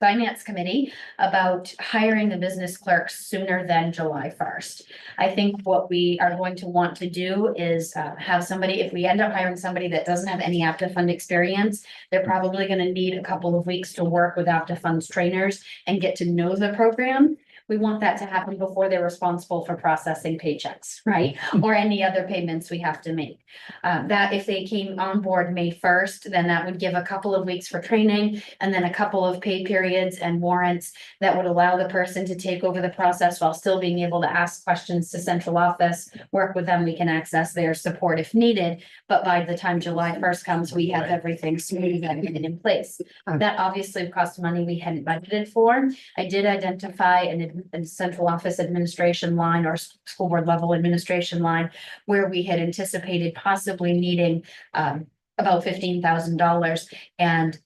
Finance Committee about hiring the business clerks sooner than July 1st. I think what we are going to want to do is have somebody, if we end up hiring somebody that doesn't have any Aptiv Fund experience, they're probably going to need a couple of weeks to work with Aptiv Fund's trainers and get to know the program. We want that to happen before they're responsible for processing paychecks, right? Or any other payments we have to make. That if they came on board May 1st, then that would give a couple of weeks for training and then a couple of pay periods and warrants that would allow the person to take over the process while still being able to ask questions to central office, work with them. We can access their support if needed. But by the time July 1st comes, we have everything smooth and in place. That obviously cost money we hadn't budgeted for. I did identify a central office administration line or school board level administration line where we had anticipated possibly needing about $15,000, and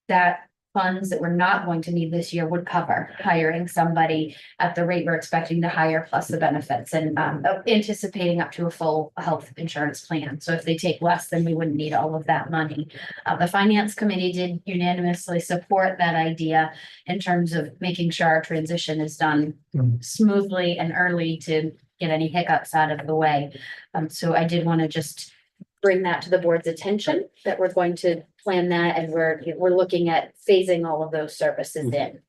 that funds that we're not going to need this year would cover hiring somebody at the rate we're expecting to hire plus the benefits and anticipating up to a full health insurance plan. So if they take less, then we wouldn't need all of that money. The Finance Committee did unanimously support that idea in terms of making sure our transition is done smoothly and early to get any hiccups out of the way. So I did want to just bring that to the board's attention, that we're going to plan that and we're looking at phasing all of those services in.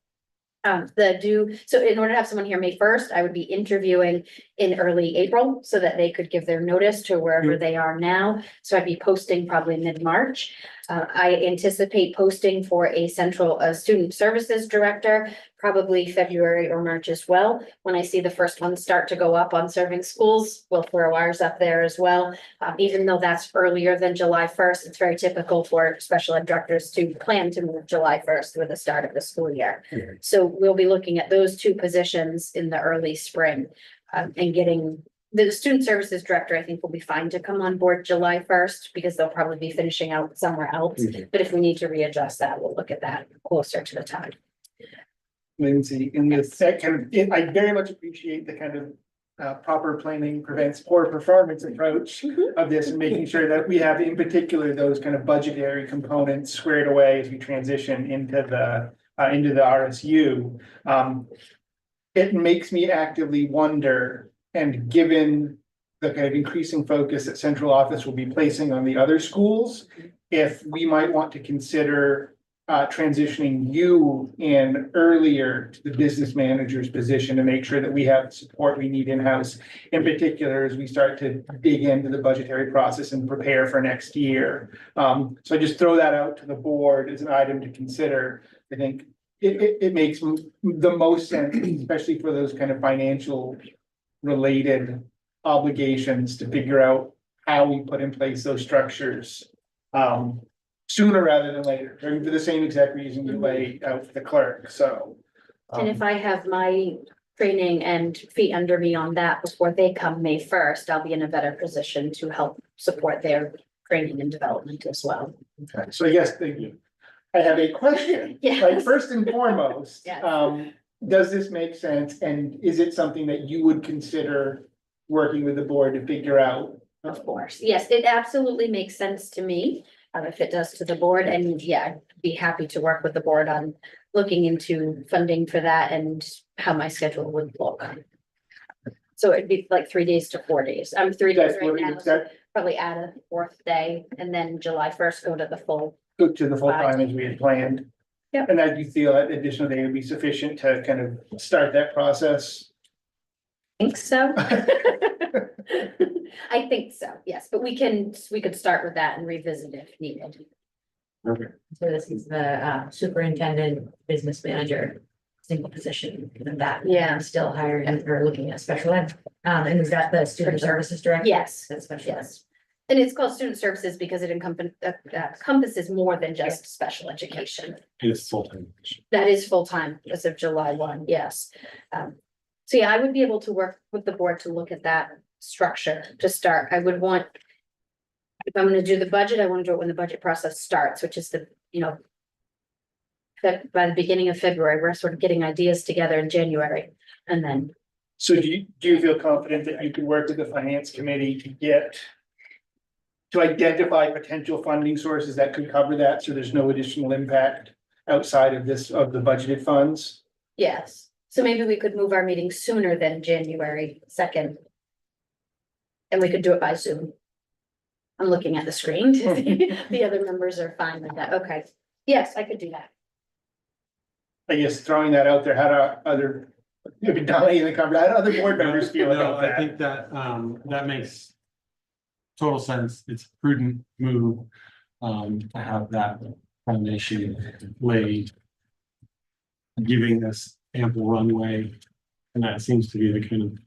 So in order to have someone here May 1st, I would be interviewing in early April so that they could give their notice to wherever they are now. So I'd be posting probably mid-March. I anticipate posting for a student services director, probably February or March as well. When I see the first ones start to go up on serving schools, we'll throw ours up there as well. Even though that's earlier than July 1st, it's very typical for special ed directors to plan to move July 1st with the start of the school year. So we'll be looking at those two positions in the early spring and getting the student services director, I think, will be fine to come on board July 1st because they'll probably be finishing out somewhere else. But if we need to readjust that, we'll look at that closer to the time. Lindsay, in the second, I very much appreciate the kind of proper planning prevents poor performance approach of this and making sure that we have in particular those kind of budgetary components squared away as we transition into the RSU. It makes me actively wonder, and given the kind of increasing focus that central office will be placing on the other schools, if we might want to consider transitioning you in earlier to the business manager's position to make sure that we have the support we need in-house, in particular, as we start to dig into the budgetary process and prepare for next year. So I just throw that out to the board as an item to consider. I think it makes the most sense, especially for those kind of financial related obligations, to figure out how we put in place those structures sooner rather than later, for the same exact reason you lay out for the clerk, so. And if I have my training and feet under me on that before they come May 1st, I'll be in a better position to help support their training and development as well. Okay, so I guess I have a question. Yes. Like, first and foremost, Yes. Does this make sense? And is it something that you would consider working with the board to figure out? Of course, yes, it absolutely makes sense to me, if it does to the board, and yeah, I'd be happy to work with the board on looking into funding for that and how my schedule would look. So it'd be like 3 days to 4 days. I'm 3 days That's right what now, it's so probably add a 4th day and then July 1st go to the full. Go to the full time as we had planned. Yep. And that you feel that additional day would be sufficient to kind of start that process? Think so. I think so, yes, but we could start with that and revisit if needed. So this is the superintendent, business manager. single position than that. Yeah. I'm still hiring or looking at special ed. And we've got the student services director. Yes, That's special ed. yes. And it's called student services because it encompasses more than just special education. It's full-time. That is full-time as of July 1, yes. So yeah, I would be able to work with the board to look at that structure to start. I would want. If I'm gonna do the budget, I want to do it when the budget process starts, which is the, by the beginning of February, we're sort of getting ideas together in January and then. So do you feel confident that you could work with the finance committee to identify potential funding sources that could cover that, so there's no additional impact outside of the budgeted funds? Yes, so maybe we could move our meeting sooner than January 2nd. And we could do it by Zoom. I'm looking at the screen to see the other members are fine with that. Okay, yes, I could do that. I guess throwing that out there, how do other, maybe Dolly in the conference, how do other board members feel No, about I that? think that, that makes total sense. It's a prudent move, to have that foundation laid, giving us ample runway. And that seems to be the kind of,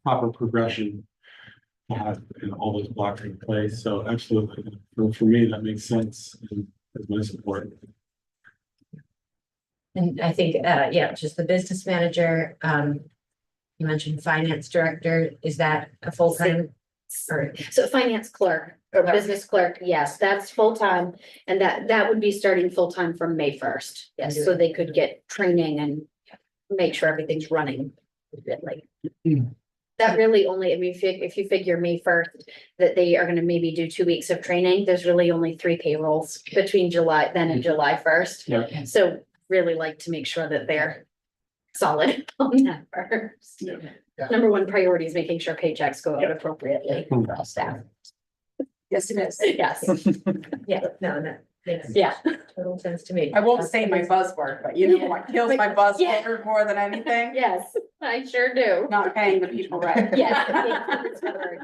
proper progression to have all those blocks in place. So absolutely, for me, that makes sense and has my support. And I think, just the business manager, you mentioned finance director, is that a full-time? Or, So finance clerk or business clerk, yes, that's full-time. And that would be starting full-time from May 1st. Yes, so they could get training and make sure everything's running. That really only, I mean, if you figure May 1st, that they are gonna maybe do 2 weeks of training, there's really only 3 payrolls between July then and July 1st. Yeah. So really like to make sure that they're solid on that first. Yeah. Number one priority is making sure paychecks go out appropriately for all staff. Yes, it is. Yes, yeah, no, that makes yeah. total sense to me. I won't say my buzzword, but you know what kills my Yeah. buzzword more than anything? Yes, I sure do. Not paying the people right. Yes.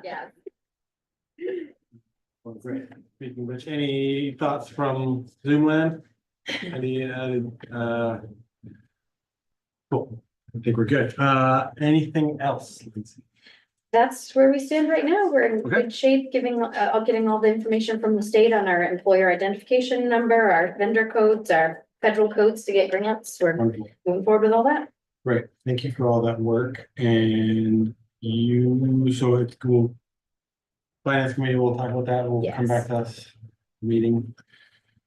Yeah. Well, great. Speaking of which, any thoughts from Zoom land? Any, cool. I think we're good. Anything else? That's where we stand right now. We're in Okay. good shape, getting all the information from the state on our employer identification number, our vendor codes, our federal codes to get grants. We're Wonderful. moving forward with all that. Great. Thank you for all that work and so it's cool. Finance committee, we'll talk about that. We'll come back to us. Meeting.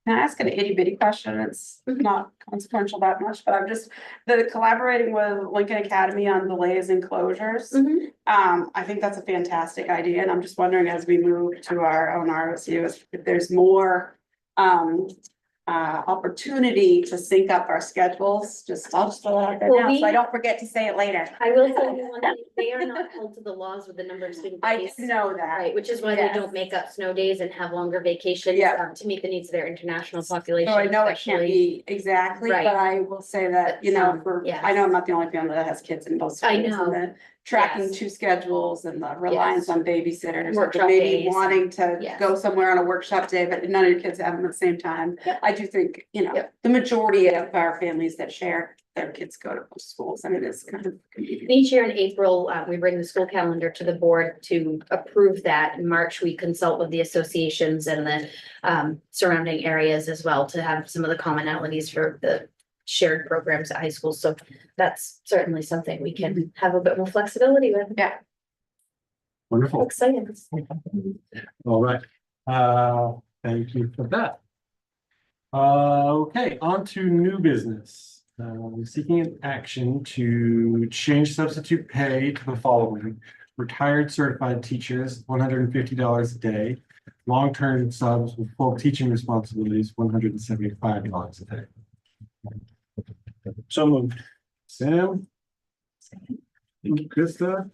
Can I ask an itty bitty question? It's not consequential that much, but I'm just, the collaborating with Lincoln Academy on delays and closures. I think that's a fantastic idea, and I'm just wondering as we move to our own ROCU, if there's more opportunity to sync up our schedules, I'll just throw it out there Well, now, so I don't forget to say it later. I will tell you one thing, they are not held to the laws with the number of student I days. know that. Right, which is why they Yes. don't make up snow days and have longer vacations Yeah. to meet the needs of their international population. So I know it can't especially. be exactly, Right. but I will say that, you know, for, Yes. I know I'm not the only family that has kids in both schools. I know. And the tracking Yes. 2 schedules and the reliance Yes. on babysitters, or Workshop maybe days. wanting to Yes. go somewhere on a workshop day, but none of your kids have them at the same time. Yep. I do think, you know, Yep. the majority of our families that share, their kids go to both schools, and it is kind of convenient. Each year in April, we bring the school calendar to the board to approve that. In March, we consult with the associations and the surrounding areas as well to have some of the commonalities for the shared programs at high school. So that's certainly something we can have a bit more flexibility with. Yeah. Wonderful. Exciting. All right. Thank you for that. Okay, on to new business. Seeking an action to change substitute pay to the following: retired certified teachers, $150 a day; long-term subs with full teaching responsibilities, $175 a day. So moved. Sam? Thank you, Krista.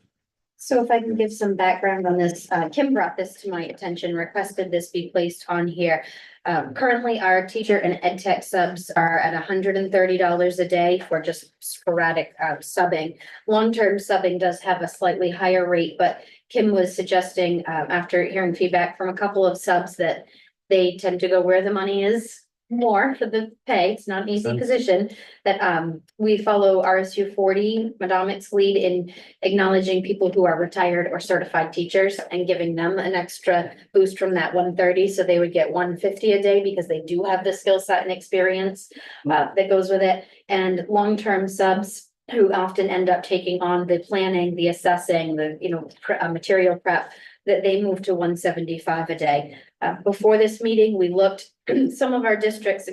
So if I can give some background on this, Kim brought this to my attention, requested this be placed on here. Currently, our teacher and ed tech subs are at $130 a day for just sporadic subbing. Long-term subbing does have a slightly higher rate, but Kim was suggesting, after hearing feedback from a couple of subs, that they tend to go where the money is more for the pay. It's not an easy position. That we follow RSU 40, Madomic's lead in acknowledging people who are retired or certified teachers and giving them an extra boost from that 130. So they would get 150 a day because they do have the skill set and experience that goes with it. And long-term subs who often end up taking on the planning, the assessing, the, material prep, that they move to 175 a day. Before this meeting, we looked, some of our districts,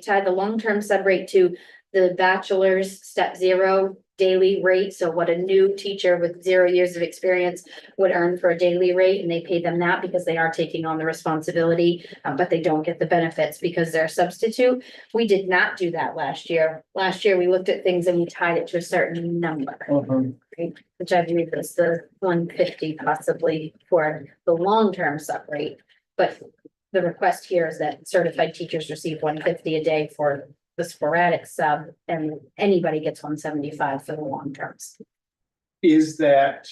tied the long-term sub rate to the bachelor's step 0 daily rate. So what a new teacher with 0 years of experience would earn for a daily rate, and they pay them that because they are taking on the responsibility, but they don't get the benefits because they're a substitute. We did not do that last year. Last year, we looked at things and we tied it to a certain number. Which I believe is the 150 possibly for the long-term sub rate. But the request here is that certified teachers receive 150 a day for the sporadic sub, and anybody gets 175 for the long terms. Is that?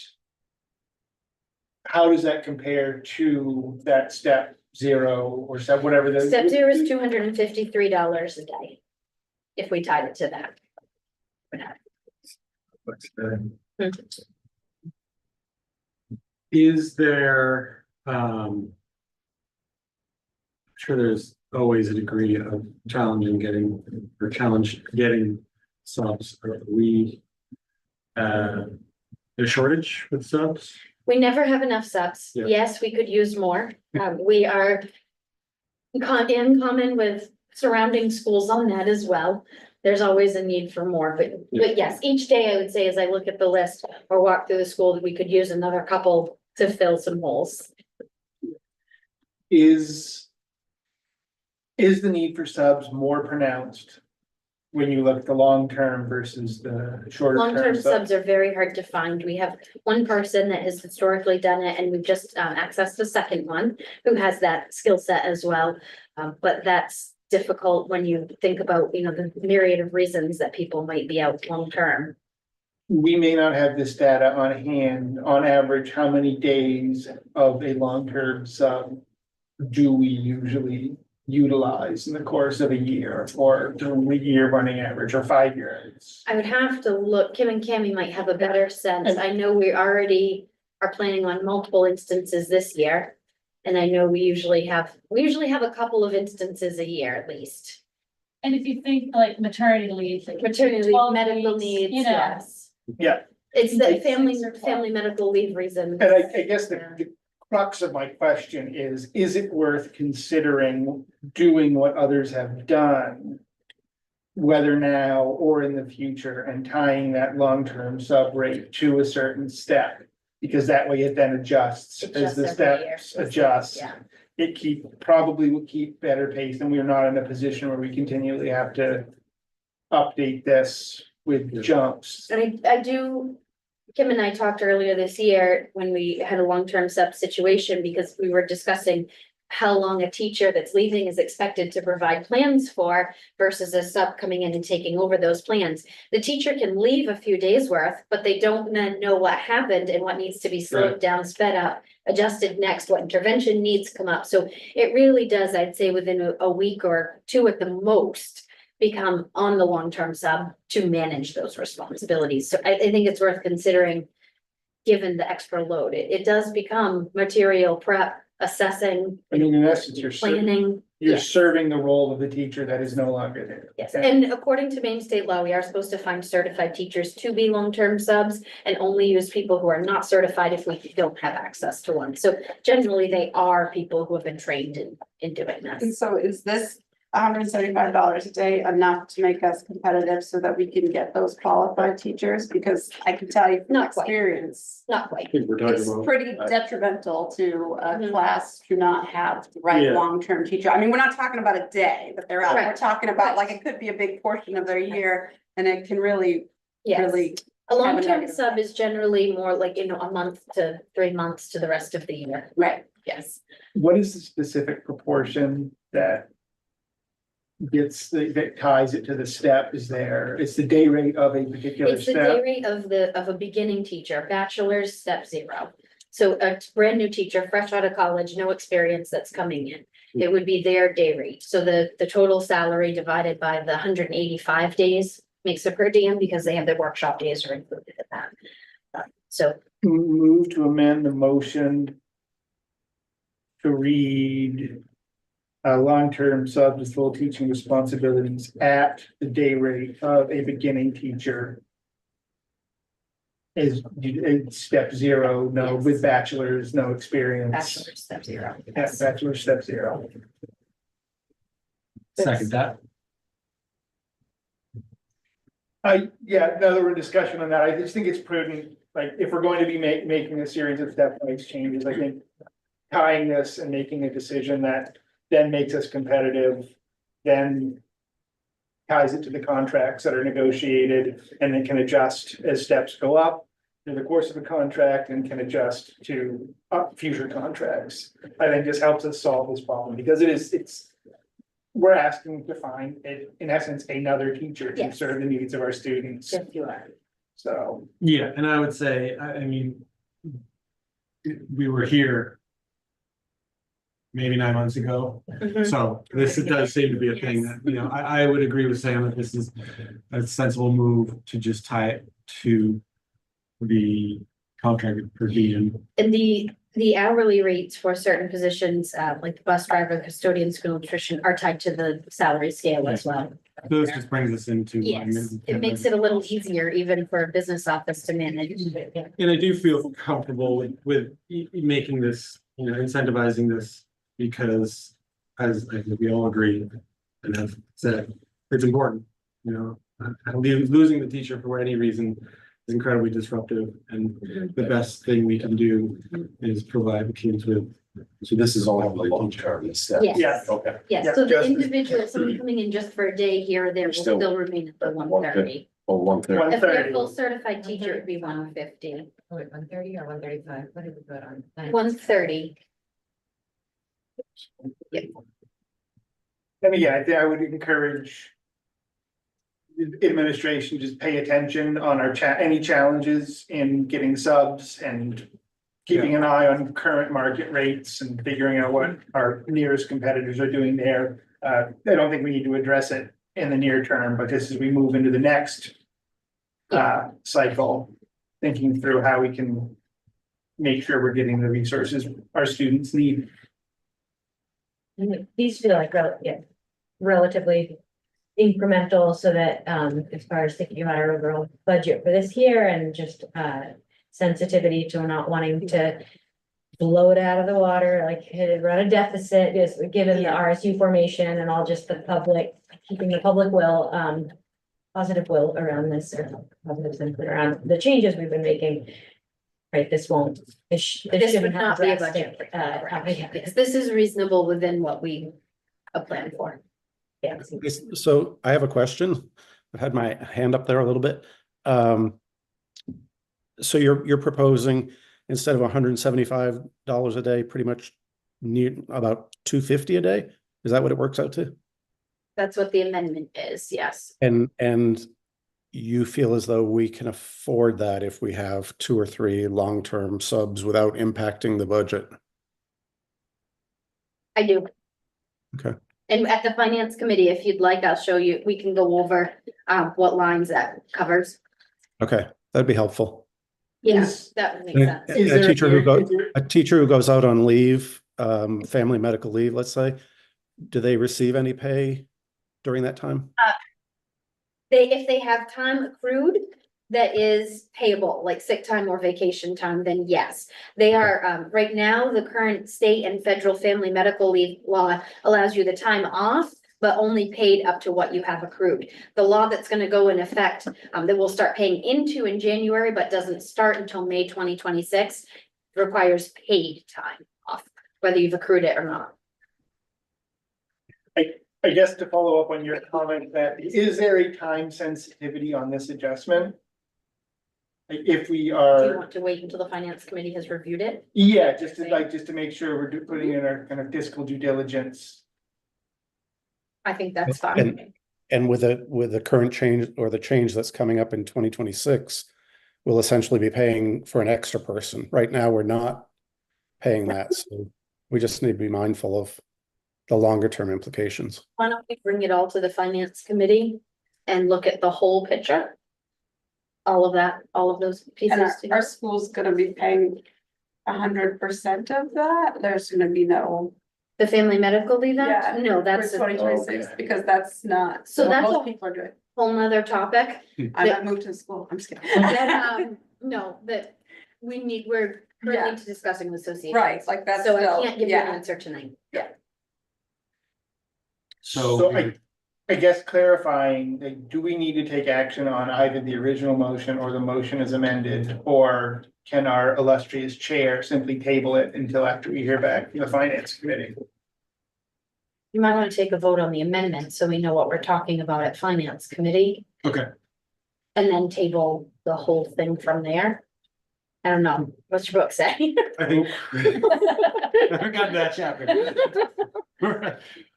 How does that compare to that step 0 or step whatever the? Step 0 is $253 a day. If we tied it to that. Is there, I'm sure there's always a degree of challenge getting subs. Are we, a shortage with subs? We never have enough subs. Yeah. Yes, we could use more. We are in common with surrounding schools on that as well. There's always a need for more, but yes, each day I would say, as I look at the list or walk through the school, that we could use another couple to fill some holes. Is the need for subs more pronounced when you look at the long term versus the shorter term? Long-term subs are very hard to find. We have one person that has historically done it, and we've just accessed a second one who has that skill set as well. But that's difficult when you think about, the myriad of reasons that people might be out long-term. We may not have this data on hand. On average, how many days of a long-term sub do we usually utilize in the course of a year, or during the year running average, or 5 years? I would have to look, Kim and Cami might have a better sense. I know we already are planning on multiple instances this year. And I know we usually have a couple of instances a year at least. And if you think like maternity leave. Like Maternity leave, 12 medical weeks, needs, you know. yes. Yeah, It's the Like family 6 or 12. medical leave reason. and I guess the crux of my question is it worth considering doing what others have done? Whether now or in the future, and tying that long-term sub rate to a certain step? Because that way it then adjusts as the Adjusts every year. steps adjust. Yeah. It probably will keep better pace, and we are not in a position where we continually have to update this with jumps. And I do, Kim and I talked earlier this year when we had a long-term sub situation, because we were discussing how long a teacher that's leaving is expected to provide plans for versus a sub coming in and taking over those plans. The teacher can leave a few days worth, but they don't then know what happened and what needs to be slowed down, sped up, adjusted next, what intervention needs come up. So it really does, I'd say within a week or two at the most, become on the long-term sub to manage those responsibilities. So I think it's worth considering, given the extra load. It does become material prep, assessing, I mean, in essence, you're planning. Yes. serving the role of the teacher that is no longer there. Yes, and according to Maine state law, we are supposed to find certified teachers to be long-term subs and only use people who are not certified if we don't have access to one. So generally, they are people who have been trained in doing And this. so is this $175 a day enough to make us competitive so that we can get those qualified teachers? Because I can tell you from Not quite. experience, Not quite. I think we're talking it's about. pretty detrimental to a Mhm. class to not have the right Yeah. long-term teacher. I mean, we're not talking about a day that they're out. We're Correct. talking about, like, it could be a big portion of their year, and it can really, Yes. really. A long-term negative sub is generally more like, a month to 3 months to the rest of the year. Right. Yes. What is the specific proportion that that ties it to the step? It's the day rate of a particular It's the day step? rate of a beginning teacher, bachelor's step 0. So a brand new teacher, fresh out of college, no experience that's coming in. it would be their day rate. So the total salary divided by the 185 days makes a per diem because they have their workshop days are included in that. So Move to amend the motion to read long-term sub to full teaching responsibilities at the day rate of a beginning teacher is step zero, no, with bachelor's, no experience. bachelor's step 0. Yeah, bachelor step zero. Second that. Yeah, now that we're in discussion on that, I just think it's prudent, like, if we're going to be making a series of stepwise changes, I think tying this and making a decision that then makes us competitive, then ties it to the contracts that are negotiated, and then can adjust as steps go up through the course of a contract and can adjust to future contracts. I think this helps us solve this problem, because we're asking to find, in essence, another teacher to Yes. serve the needs of our students, Yes, you are. so. Yeah, and I would say, I mean, we were here maybe 9 months ago, Mhm. so this does seem to be a thing that, you know, I would agree with Sam that this is a sensible move to just tie it to the contract per diem. And the hourly rates for certain positions, like the bus driver, custodian, school nutrition are tied to the salary scale as well. So this just brings us into. Yes, it makes it a little easier even for a business office to manage. And I do feel comfortable with making this, you know, incentivizing this, because as I think we all agree and have said, it's important, you know. Losing the teacher for any reason is incredibly disruptive, and the best thing we can do is provide the kids with. So this is all the long-term instead. Yes. Yeah. Okay. Yes, Yeah, so the just- individual, someone coming in just for a day here or there will Still- still remain at the 130. Oh, 130. If you're a full certified teacher, it'd be 150. Wait, 130 or 135? What did we put on? 130. And again, I think I would encourage the administration to just pay attention on our any challenges in getting subs and keeping an eye on current market rates and figuring out what our nearest competitors are doing there. I don't think we need to address it in the near term, but just as we move into the next cycle, thinking through how we can make sure we're getting the resources our students need. These feel like relatively incremental, so that as far as thinking about our overall budget for this year and just sensitivity to not wanting to blow it out of the water, like run a deficit, just given the RSU formation and all, just the public, keeping the public will, positive will around this, or positive sentiment around the changes we've been making. Right, this won't, this This shouldn't would have not be a drastic, budget. yeah. Yes, this is reasonable within what we have planned for. Yeah. So I have a question. I've had my hand up there a little bit. So you're proposing, instead of $175 a day, pretty much near about $250 a day? Is that what it works out to? That's what the amendment is, yes. And you feel as though we can afford that if we have 2 or 3 long-term subs without impacting the budget? I do. Okay. And at the finance committee, if you'd like, I'll show you, we can go over what lines that covers. Okay, that'd be helpful. Yes, that would make And sense. Is A there teacher who is there- a teacher who goes out on leave, family medical leave, let's say, do they receive any pay during that time? If they have time accrued that is payable, like sick time or vacation time, then yes. They are, right now, the current state and federal family medical leave law allows you the time off, but only paid up to what you have accrued. The law that's gonna go in effect, that we'll start paying into in January, but doesn't start until May 2026, requires paid time off, whether you've accrued it or not. I guess to follow up on your comment, that is there a time sensitivity on this adjustment? Like, if we Do you are, want to wait until the finance committee has reviewed it? yeah, just to make sure we're putting in our kind of fiscal due diligence. I think that's fine. And with the current change, or the change that's coming up in 2026, we'll essentially be paying for an extra person. Right now, we're not paying that, so we just need to be mindful of the longer term implications. Why don't we bring it all to the finance committee and look at the whole picture? All of that, all of those And pieces. our together. school's gonna be paying 100% of that, there's gonna be no. The family medical leave Yeah, act? No, that's For a 2026, because that's not, So so that's most a- people are doing. whole nother topic. I might move to school, I'm just kidding. That, no, that we're Yeah. currently discussing with associations. Right, like that's So I still, can't give you an yeah, answer tonight. So I guess clarifying, like, do we need to take action on either the original motion or the motion as amended? Or can our illustrious chair simply table it until after we hear back from the finance committee? You might want to take a vote on the amendment, so we know what we're talking about at finance committee, okay, and then table the whole thing from there. I don't know, what's your book say? I think. I forgot that chapter.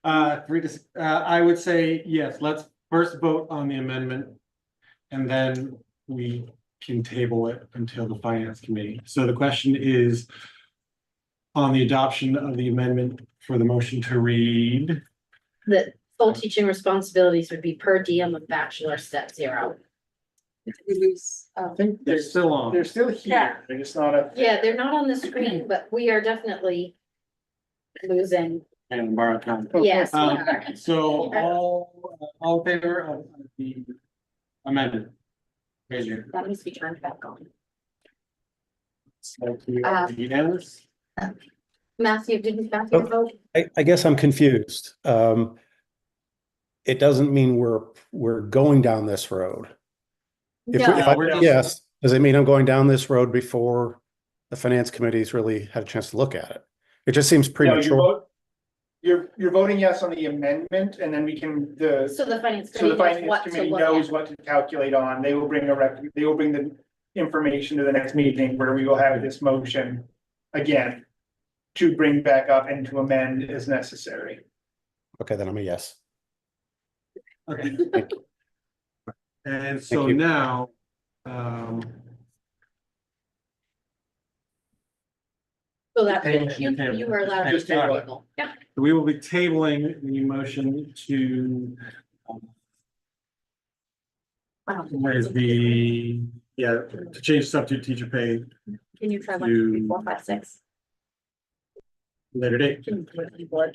I would say, yes, let's first vote on the amendment. And then we can table it until the finance committee. So the question is. On the adoption of the amendment for the motion to read. The full teaching responsibilities would be per diem of bachelor step 0. we lose, I think They're still on. they're still Yeah. here, they're just not a. Yeah, they're not on the screen, but we are definitely losing. And borrow time. Yes, we Um, are. So all in favor of the amendment? Raise your. That needs to be turned back on. Unanimous? Matthew, didn't Matthew Oh. vote? I guess I'm confused. It doesn't mean we're going down this road. If No. I- we're just- yes, does it mean I'm going down this road before the finance committee's really had a chance to look at it? It just seems No, premature. You're voting yes on the amendment, and then we can, So the finance so the committee knows finance what to committee look knows at. what to calculate on, they will bring the information to the next meeting where we will have this motion again to bring back up and to amend as necessary. Okay, then I'm a yes. Okay. Thank you. And so you. now, So that, Table. you were allowed to Just table it. table. Yeah. we will be tabling the motion to. Where's the, to change substitute teacher pay Can you try 1, 2, 3, 4, 5, 6? later date. Go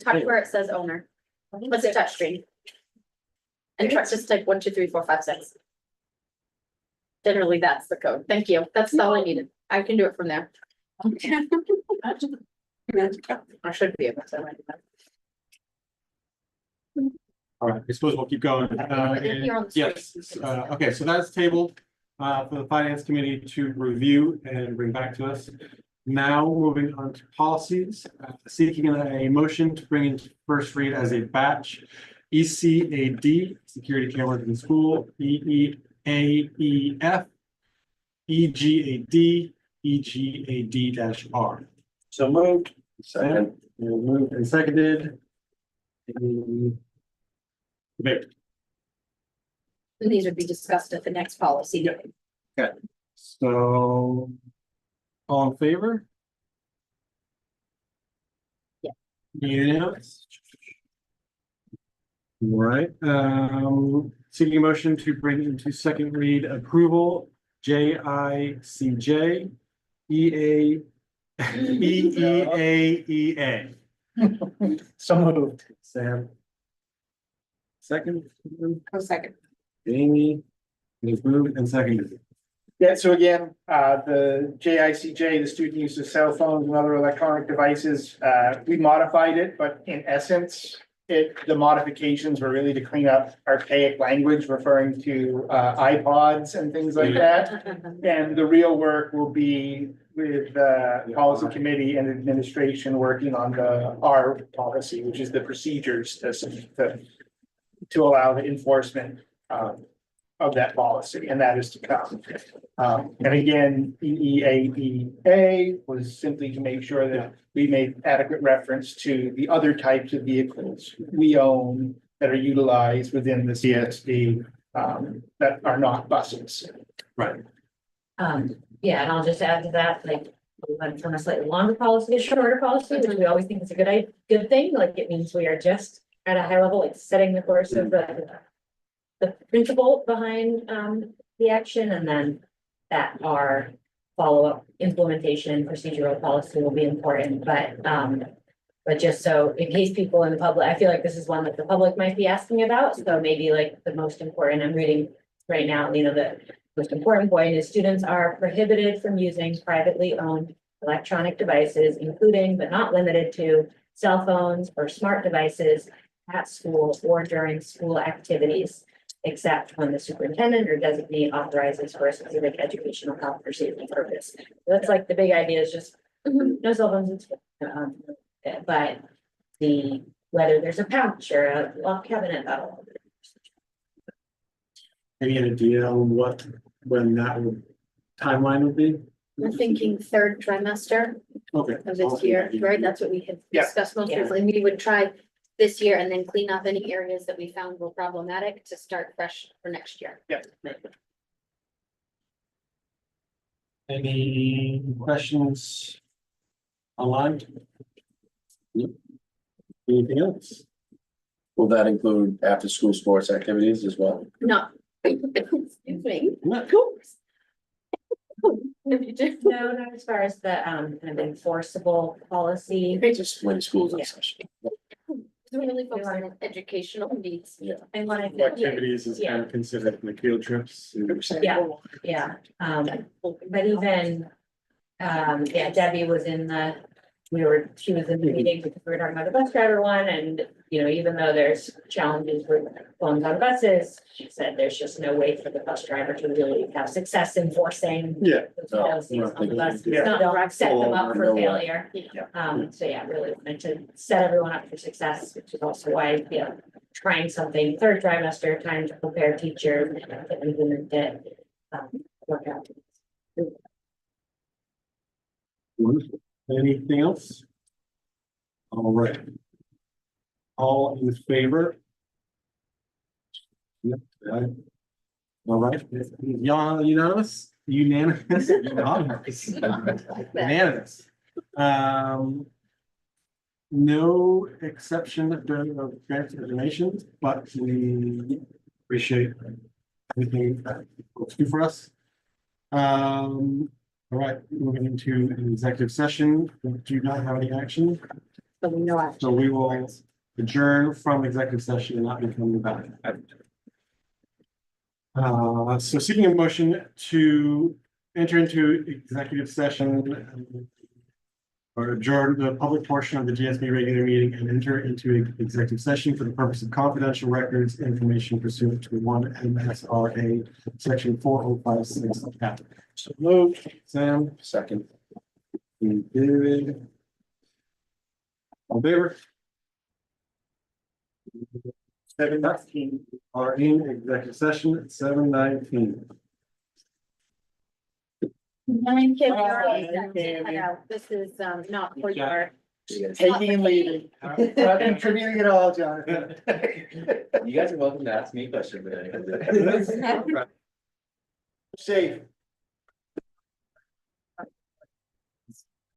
touch where it says owner. What's a touch screen? And try just type 1, 2, 3, 4, 5, 6. Generally, that's the code. Thank you. That's all I needed. I can do it from there. I should be able to. All right, I suppose we'll keep going. You're on the Yes, okay, so that's tabled for the finance committee to review and bring back to us. Now moving on to policies, seeking a motion to bring into first read as a batch. ECAD, security cameras in school, EEAEF, EGAD, EGAD-R. So moved. Second, moved and seconded. Debate. And these would be discussed at the next policy meeting. So. All in favor? Yeah. Unanimous. All right, seeking a motion to bring into second read approval, JICJ, EA, EEAEA. So moved. Sam. Second, second. Amy, is moved and seconded. Yeah, so again, the JICJ, the student use of cell phones and other electronic devices, we modified it, but in essence, the modifications were really to clean up archaic language referring to iPods and things like that. And the real work will be with the policy committee and administration working on our policy, which is the procedures to allow the enforcement of that policy, and that is to come. And again, EEAEA was simply to make sure that we made adequate reference to the other types of vehicles we own that are utilized within the CSD that are not buses. Right. Yeah, and I'll just add to that, like, we went from a slightly longer policy to a shorter policy, which we always think is a good thing, like it means we are just at a high level, like setting the course of the principle behind, the action, and then that our follow-up implementation procedural policy will be important, but just so in case people in the public, I feel like this is one that the public might be asking about, so maybe like the most important, I'm reading right now, you know, the most important point is students are prohibited from using privately owned electronic devices, including but not limited to cell phones or smart devices at school or during school activities, except when the superintendent or designee authorizes for a specific educational, health, or safety purpose. So that's like the big idea is just no cell phones in school. But whether there's a pouch or a locked cabinet, that'll. Any idea on when that timeline would be? We're thinking third trimester Okay. of this year, right? That's what we had Yeah. discussed most Yeah. recently. We would try this year and then clean up any areas that we found were problematic to start fresh for next year. Yeah. Any questions online? Anything else? Will that include after-school sports activities as well? No. Excuse me. No. If you do. No, not as far as the kind of enforceable policy. Just when school's in Yeah. session. It's really focused on educational needs. Yeah. And when I said, Activities is kind of considered like field trips. Yeah, but even, yeah, Debbie was in she was in the meeting because we were talking about the bus driver one, and, you know, even though there's challenges with phones on buses, she said there's just no way for the bus driver to really have success enforcing. Yeah. those No, policies on the bus. yeah. Don't set them up for No way. failure. So yeah, really wanted to set everyone up for success, which is also why, yeah, trying something third trimester, time to prepare teachers, to implement it. Work out. Wonderful. Anything else? All right. All in favor? Yep. All right, unanimous? Unanimous. No exception of grants or donations, but we appreciate everything that folks do for us. All right, moving into an executive session, we do not have any action, so we know actually. so we will adjourn from executive session and not be coming back. So seeking a motion to enter into executive session or adjourn the public portion of the GSB regular meeting and enter into executive session for the purpose of confidential records, information pursuant to 1 MSRA section 4056. So moved, Sam, Second. David. All in favor? 7:19 are in executive session at 7:19. Nine kids All are right, all set. Amy. This is not for your. Taking and leaving. Not contributing at all, Jonathan. You guys are welcome to ask me questions. Safe.